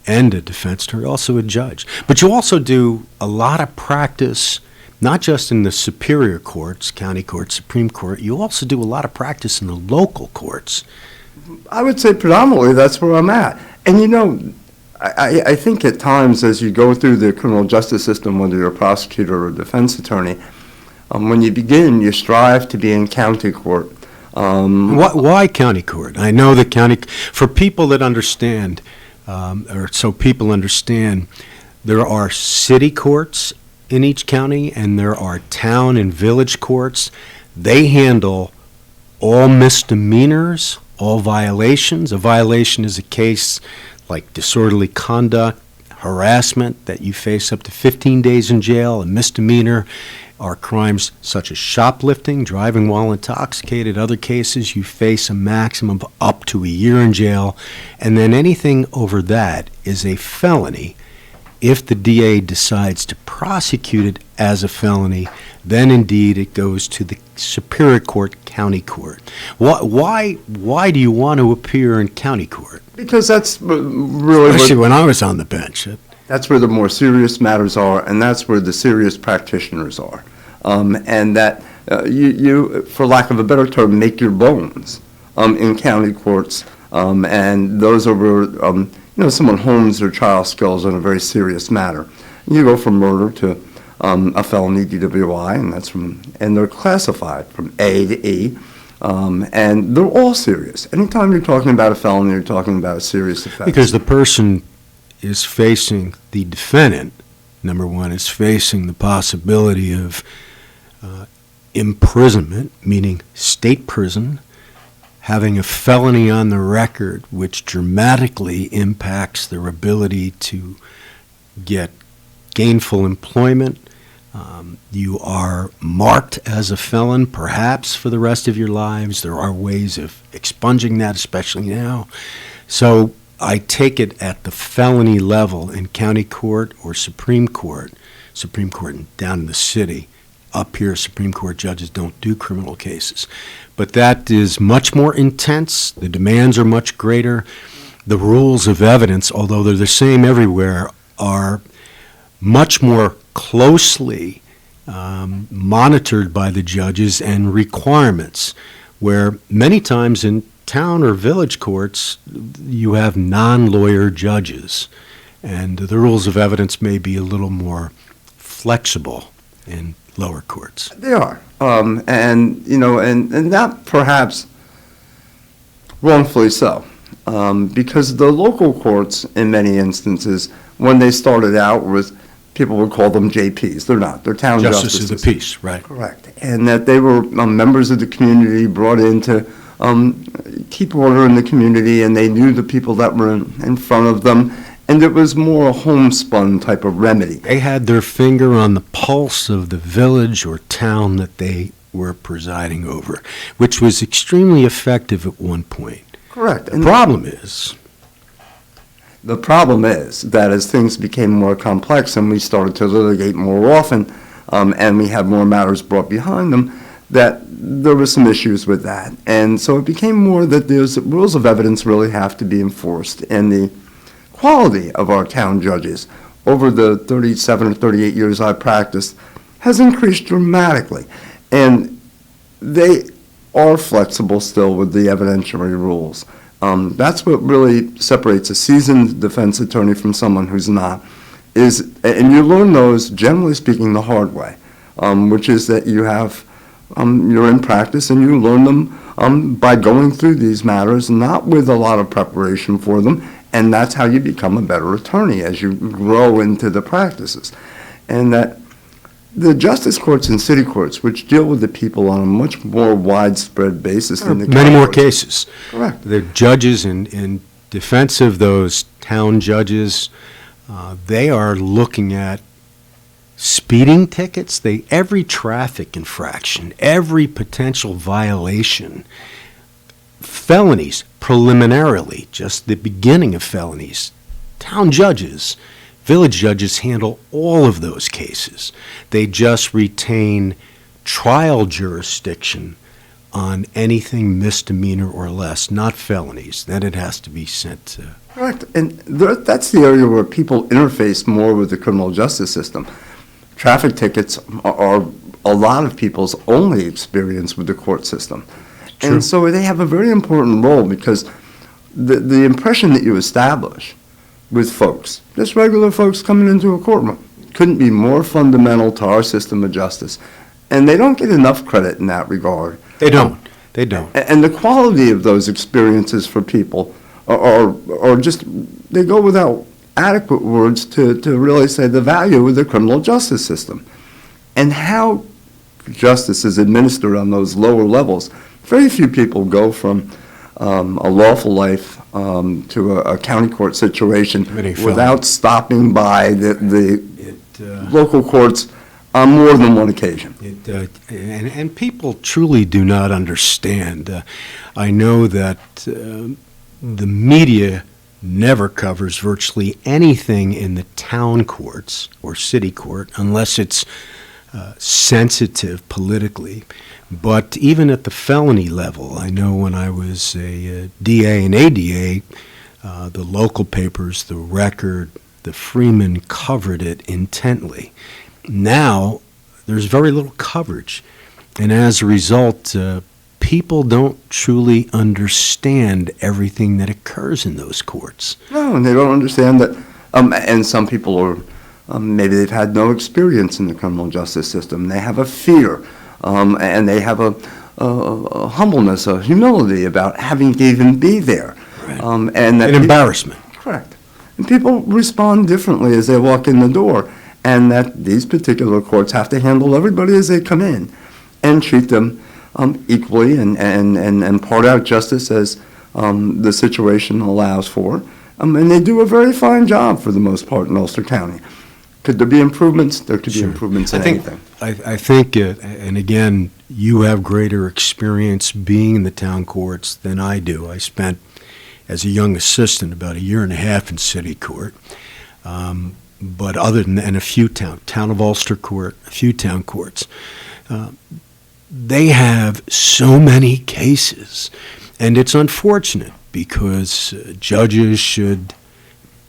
a defense attorney, also a judge. But you also do a lot of practice, not just in the superior courts, county court, Supreme Court. You also do a lot of practice in the local courts. I would say predominantly that's where I'm at. And I think at times as you go through the criminal justice system, whether you're a prosecutor or a defense attorney, when you begin, you strive to be in county court. Why county court? I know the county, for people that understand, or so people understand, there are city courts in each county and there are town and village courts. They handle all misdemeanors, all violations. A violation is a case like disorderly conduct, harassment that you face up to 15 days in jail. A misdemeanor are crimes such as shoplifting, driving while intoxicated. Other cases, you face a maximum of up to a year in jail. And then anything over that is a felony. If the DA decides to prosecute it as a felony, then indeed it goes to the Superior Court, County Court. Why do you want to appear in County Court? Because that's really... Especially when I was on the bench. That's where the more serious matters are, and that's where the serious practitioners are. And that you, for lack of a better term, make your bones in county courts. And those are where, someone hones their trial skills in a very serious matter. You go from murder to a felony DWI, and they're classified from A to E. And they're all serious. Anytime you're talking about a felony, you're talking about a serious offense. Because the person is facing, the defendant, number one, is facing the possibility of imprisonment, meaning state prison, having a felony on the record which dramatically impacts their ability to get gainful employment. You are marked as a felon, perhaps for the rest of your lives. There are ways of expunging that, especially now. So I take it at the felony level in county court or Supreme Court down in the city. Up here, Supreme Court judges don't do criminal cases. But that is much more intense. The demands are much greater. The rules of evidence, although they're the same everywhere, are much more closely monitored by the judges and requirements, where many times in town or village courts, you have non-lawyer judges, and the rules of evidence may be a little more flexible in lower courts. They are, and that perhaps wrongfully so, because the local courts, in many instances, when they started out with, people would call them JPs. They're not. They're town justices. Justices of the peace, right? Correct, and that they were members of the community brought in to keep order in the community, and they knew the people that were in front of them, and it was more a homespun type of remedy. They had their finger on the pulse of the village or town that they were presiding over, which was extremely effective at one point. Correct. The problem is that as things became more complex and we started to litigate more often, and we had more matters brought behind them, that there were some issues with that. And so it became more that those rules of evidence really have to be enforced, and the quality of our town judges over the 37 or 38 years I practiced has increased dramatically. And they are flexible still with the evidentiary rules. That's what really separates a seasoned defense attorney from someone who's not. And you learn those, generally speaking, the hard way, which is that you're in practice and you learn them by going through these matters, not with a lot of preparation for them, and that's how you become a better attorney as you grow into the practices. And that the justice courts and city courts, which deal with the people on a much more widespread basis than the many more courts. cases. Correct. The judges in defense of those town judges, they are looking at speeding tickets, every traffic infraction, every potential violation, felonies preliminarily, just the beginning of felonies. Town judges, village judges handle all of those cases. They just retain trial jurisdiction on anything misdemeanor or less, not felonies. Then it has to be sent to... Correct. And that's the area where people interface more with the criminal justice system. Traffic tickets are a lot of people's only experience with the court system. True. And so they have a very important role because the impression that you establish with folks, just regular folks coming into a courtroom, couldn't be more fundamental to our system of justice. And they don't get enough credit in that regard. They don't. They don't. And the quality of those experiences for people are just, they go without adequate words to really say the value of the criminal justice system. And how justice is administered on those lower levels. Very few people go from a lawful life to a county court situation without stopping by the local courts on more than one occasion. And people truly do not understand. I know that the media never covers virtually anything in the town courts or city court unless it's sensitive politically. But even at the felony level, I know when I was a DA and ADA, the local papers, the Record, the Freeman covered it intently. Now, there's very little coverage. And as a result, people don't truly understand everything that occurs in those courts. No, and they don't understand that, and some people are, maybe they've had no experience in the criminal justice system. They have a fear, and they have a humbleness, a humility about having to even be there. Right. And that an embarrassment. Correct. And people respond differently as they walk in the door, and that these particular courts have to handle everybody as they come in and treat them equally and part out justice as the situation allows for. And they do a very fine job for the most part in Ulster County. Could there be improvements? There could be improvements in anything. I think, and again, you have greater experience being in the town courts than I do. I spent, as a young assistant, about 1.5 years in city court. But other than that, and a few town of Ulster court, a few town courts, they have so many cases. And it's unfortunate because judges should,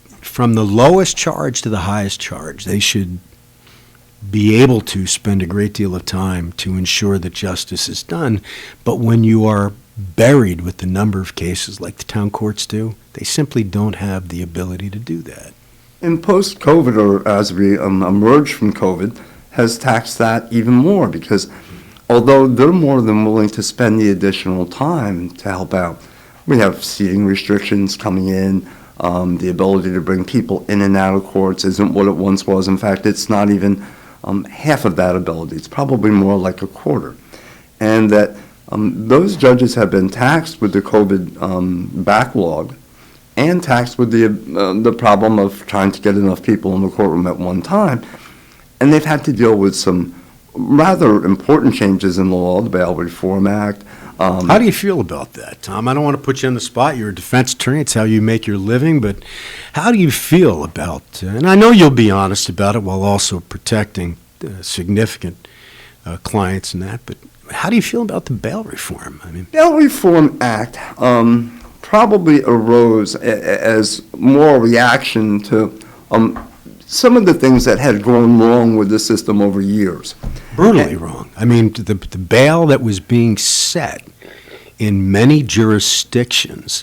from the lowest charge to the highest charge, they should be able to spend a great deal of time to ensure that justice is done. But when you are buried with the number of cases like the town courts do, they simply don't have the ability to do that. And post-COVID, or as we emerge from COVID, has taxed that even more because although they're more than willing to spend the additional time to help out, we have seating restrictions coming in. The ability to bring people in and out of courts isn't what it once was. In fact, it's not even half of that ability. It's probably more like a quarter. And that those judges have been taxed with the COVID backlog and taxed with the problem of trying to get enough people in the courtroom at one time. And they've had to deal with some rather important changes in the law, the Bail Reform Act. How do you feel about that, Tom? I don't want to put you on the spot. You're a defense attorney. It's how you make your living. But how do you feel about, and I know you'll be honest about it while also protecting significant clients and that, but how do you feel about the bail reform? I mean, Bail Reform Act probably arose as more reaction to some of the things that had gone wrong with the system over years. Brutally wrong. I mean, the bail that was being set in many jurisdictions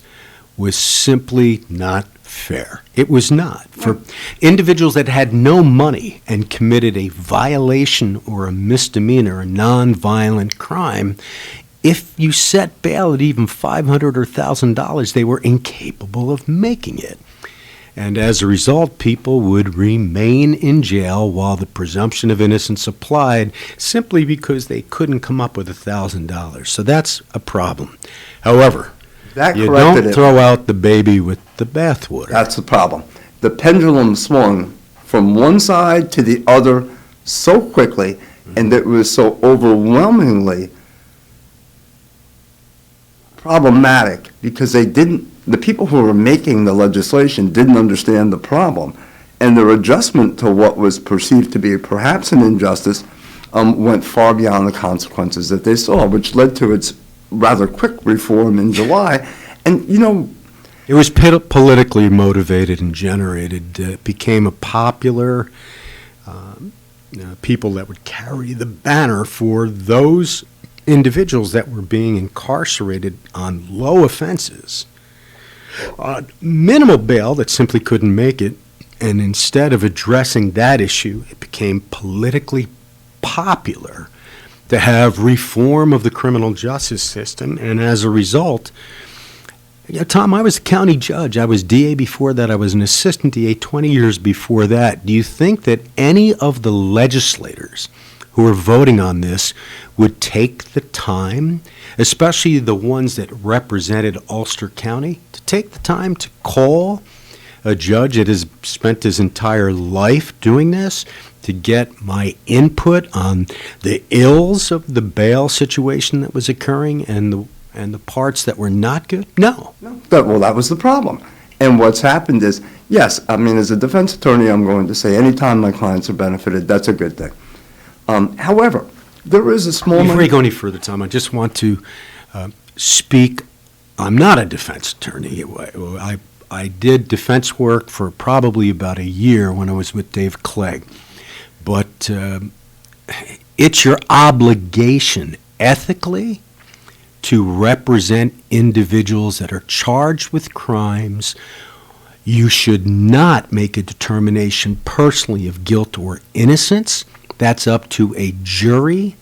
was simply not fair. It was not. For individuals that had no money and committed a violation or a misdemeanor, a non-violent crime, if you set bail at even $500 or $1,000, they were incapable of making it. And as a result, people would remain in jail while the presumption of innocence applied simply because they couldn't come up with $1,000. So that's a problem. However, you don't throw out the baby with the bathwater. That's the problem. The pendulum swung from one side to the other so quickly, and it was so overwhelmingly problematic because the people who were making the legislation didn't understand the problem, and their adjustment to what was perceived to be perhaps an injustice went far beyond the consequences that they saw, which led to its rather quick reform in July. And, it was politically motivated and generated. It became a popular people that would carry the banner for those individuals that were being incarcerated on low offenses. Minimal bail that simply couldn't make it, and instead of addressing that issue, it became politically popular to have reform of the criminal justice system, and as a result, Tom, I was a county judge. I was DA before that. I was an assistant DA 20 years before that. Do you think that any of the legislators who are voting on this would take the time, especially the ones that represented Ulster County, to take the time to call a judge that has spent his entire life doing this, to get my input on the ills of the bail situation that was occurring and the parts that were not good? No. Well, that was the problem. And what's happened is, yes, I mean, as a defense attorney, I'm going to say anytime my clients are benefited, that's a good thing. However, there is a small... Before you go any further, Tom, I just want to speak. I'm not a defense attorney. I did defense work for probably about a year when I was with Dave Clegg. But it's your obligation ethically to represent individuals that are charged with crimes. You should not make a determination personally of guilt or innocence. That's up to a jury,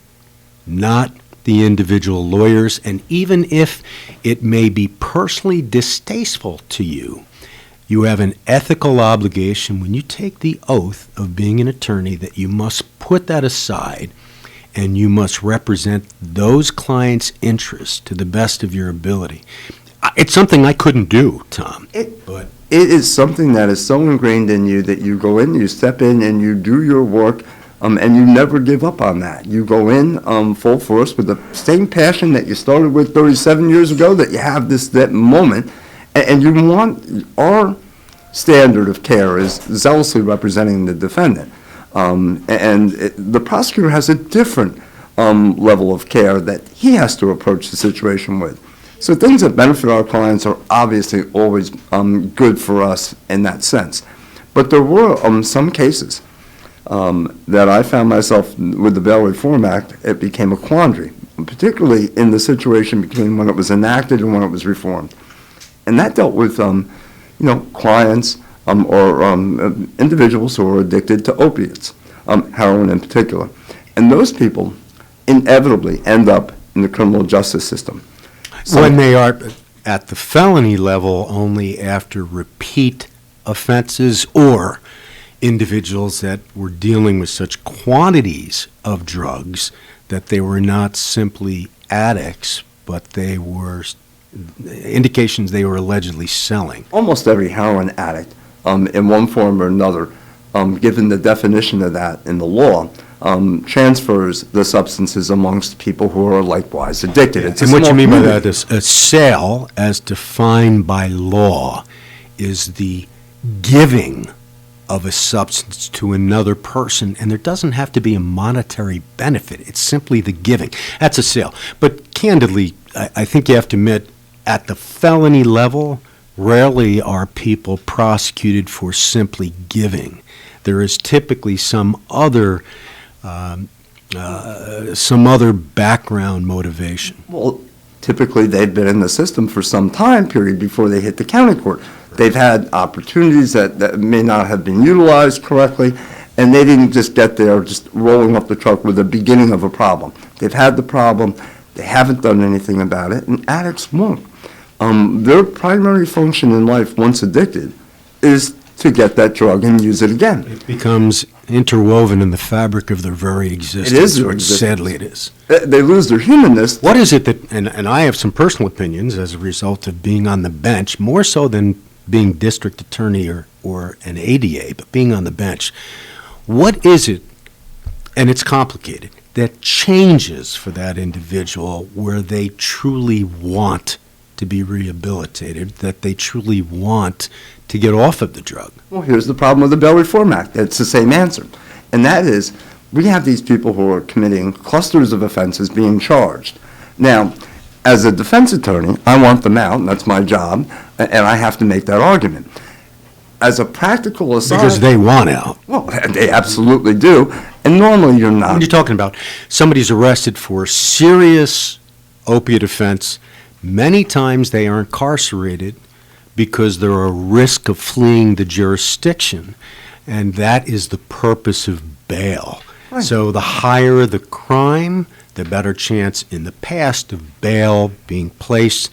not the individual lawyers. And even if it may be personally distasteful to you, you have an ethical obligation when you take the oath of being an attorney that you must put that aside and you must represent those clients' interests to the best of your ability. It's something I couldn't do, Tom. It is something that is so ingrained in you that you go in, you step in, and you do your work, and you never give up on that. You go in full force with the same passion that you started with 37 years ago, that you have that moment, and you want our standard of care is zealously representing the defendant. The prosecutor has a different level of care that he has to approach the situation with. So things that benefit our clients are obviously always good for us in that sense. But there were some cases that I found myself, with the Bail Reform Act, it became a quandary, particularly in the situation between when it was enacted and when it was reformed. And that dealt with clients or individuals who are addicted to opiates, heroin in particular. And those people inevitably end up in the criminal justice system. So when they are at the felony level only after repeat offenses, or individuals that were dealing with such quantities of drugs that they were not simply addicts, but they were indications they were allegedly selling. Almost every heroin addict, in one form or another, given the definition of that in the law, transfers the substances amongst people who are likewise addicted. Yeah. And what you mean by that is a sale, as defined by law, is the giving of a substance to another person, and there doesn't have to be a monetary benefit. It's simply the giving. That's a sale. But candidly, I think you have to admit, at the felony level, rarely are people prosecuted for simply giving. there is typically some other background motivation. Well, typically they've been in the system for some time period before they hit the county court. They've had opportunities that may not have been utilized correctly, and they didn't just get there just rolling up the truck with the beginning of a problem. They've had the problem, they haven't done anything about it, and addicts won't. Their primary function in life, once addicted, is to get that drug and use it again. It becomes interwoven in the fabric of their very existence. It is their which existence. Sadly it is. They lose their humanness. What is it that, and I have some personal opinions as a result of being on the bench, more so than being district attorney or an ADA, but being on the bench. What is it, and it's complicated, that changes for that individual where they truly want to be rehabilitated, that they truly want to get off of the drug? Well, here's the problem with the Bail Reform Act. It's the same answer. And that is, we have these people who are committing clusters of offenses being charged. Now, as a defense attorney, I want them out, and that's my job, and I have to make that argument. As a practical aside... Because they want out. Well, they absolutely do, and normally you're not. When you're talking about somebody's arrested for serious opiate offense, many times they are incarcerated because they're a risk of fleeing the jurisdiction, and that is the purpose of bail. Right. So the higher the crime, the better chance in the past of bail being placed.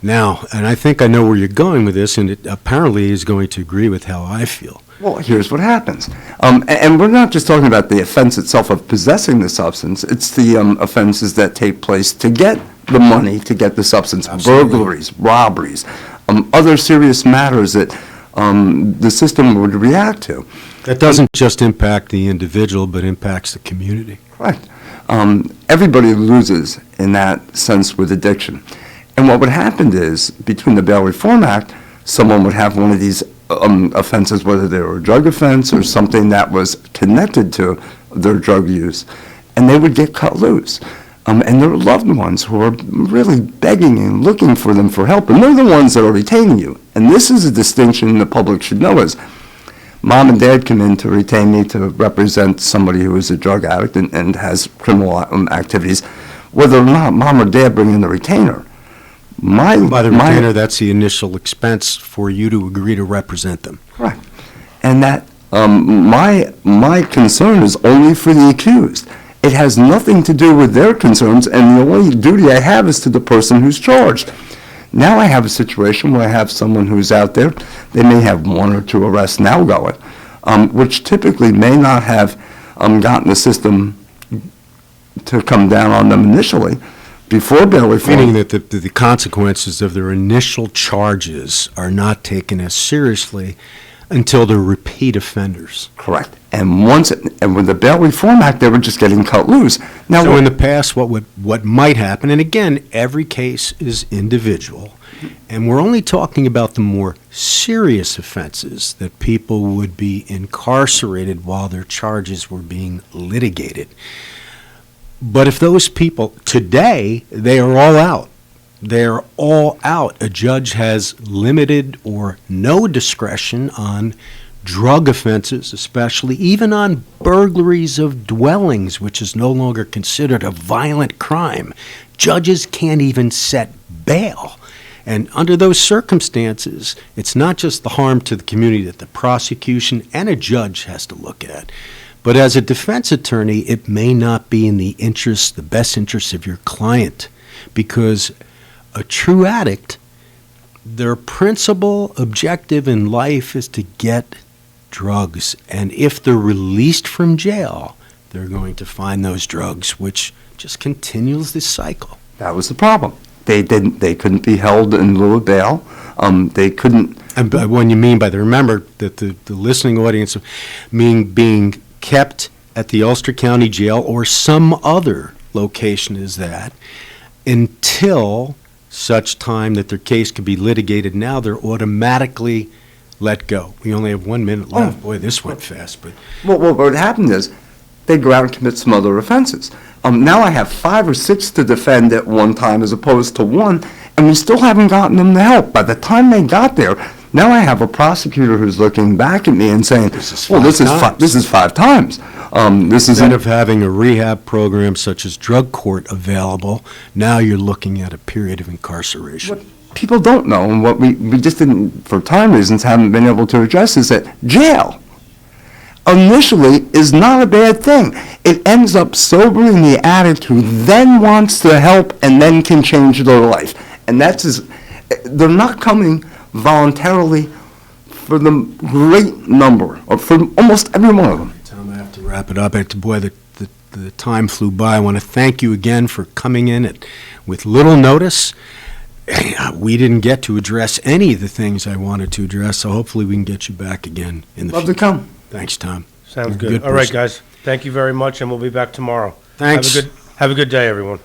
Now, and I think I know where you're going with this, and it apparently is going to agree with how I feel. Well, here's what happens. And we're not just talking about the offense itself of possessing the substance, it's the offenses that take place to get the money, to get the substance. Absolutely. Burglaries, robberies, other serious matters that the system would react to. That doesn't just impact the individual, but impacts the community. Right. Everybody loses in that sense with addiction. And what would happen is, between the Bail Reform Act, someone would have one of these offenses, whether they were a drug offense or something that was connected to their drug use, and they would get cut loose. And their loved ones who are really begging and looking for them for help, and they're the ones that are retaining you. And this is a distinction the public should know is, Mom and Dad come in to retain me to represent somebody who is a drug addict and has criminal activities, whether or not Mom or Dad bring in the retainer. By the retainer, that's the initial expense for you to agree to represent them. Right. And that my concern is only for the accused. It has nothing to do with their concerns, and the only duty I have is to the person who's charged. Now I have a situation where I have someone who's out there. They may have 1 or 2 arrests now going, which typically may not have gotten the system to come down on them initially before bail reform. Meaning that the consequences of their initial charges are not taken as seriously until they're repeat offenders. Correct. And with the Bail Reform Act, they were just getting cut loose. Now, so in the past, what might happen, and again, every case is individual, and we're only talking about the more serious offenses that people would be incarcerated while their charges were being litigated. But if those people, today, they are all out. They're all out. A judge has limited or no discretion on drug offenses, especially, even on burglaries of dwellings, which is no longer considered a violent crime. Judges can't even set bail. And under those circumstances, it's not just the harm to the community that the prosecution and a judge has to look at. But as a defense attorney, it may not be in the best interest of your client, because a true addict, their principal objective in life is to get drugs. And if they're released from jail, they're going to find those drugs, which just continues this cycle. That was the problem. They couldn't be held in lieu of bail. They couldn't. And when you mean by that, remember that the listening audience being kept at the Ulster County Jail or some other location is that until such time that their case can be litigated. Now they're automatically let go. We only have 1 minute left. Boy, this went fast. But well, what happened is they go out and commit some other offenses. Now I have 5 or 6 to defend at one time as opposed to 1, and we still haven't gotten them the help. By the time they got there, Now I have a prosecutor who's looking back at me and saying, this is 5 times. Instead of having a rehab program such as drug court available, now you're looking at a period of incarceration. What people don't know, and what we just didn't, for time reasons, haven't been able to address, is that jail initially is not a bad thing. It ends up sobering the addict who then wants to help and then can change their life. And they're not coming voluntarily for the great number, or for almost every one of them. Tom, I have to wrap it up. Boy, the time flew by. I want to thank you again for coming in with little notice. We didn't get to address any of the things I wanted to address, so hopefully we can get you back again in the future. Love to come. Thanks, Tom. Sounds good. All right, guys. Thank you very much, and we'll be back tomorrow. Thanks. Have a good day, everyone.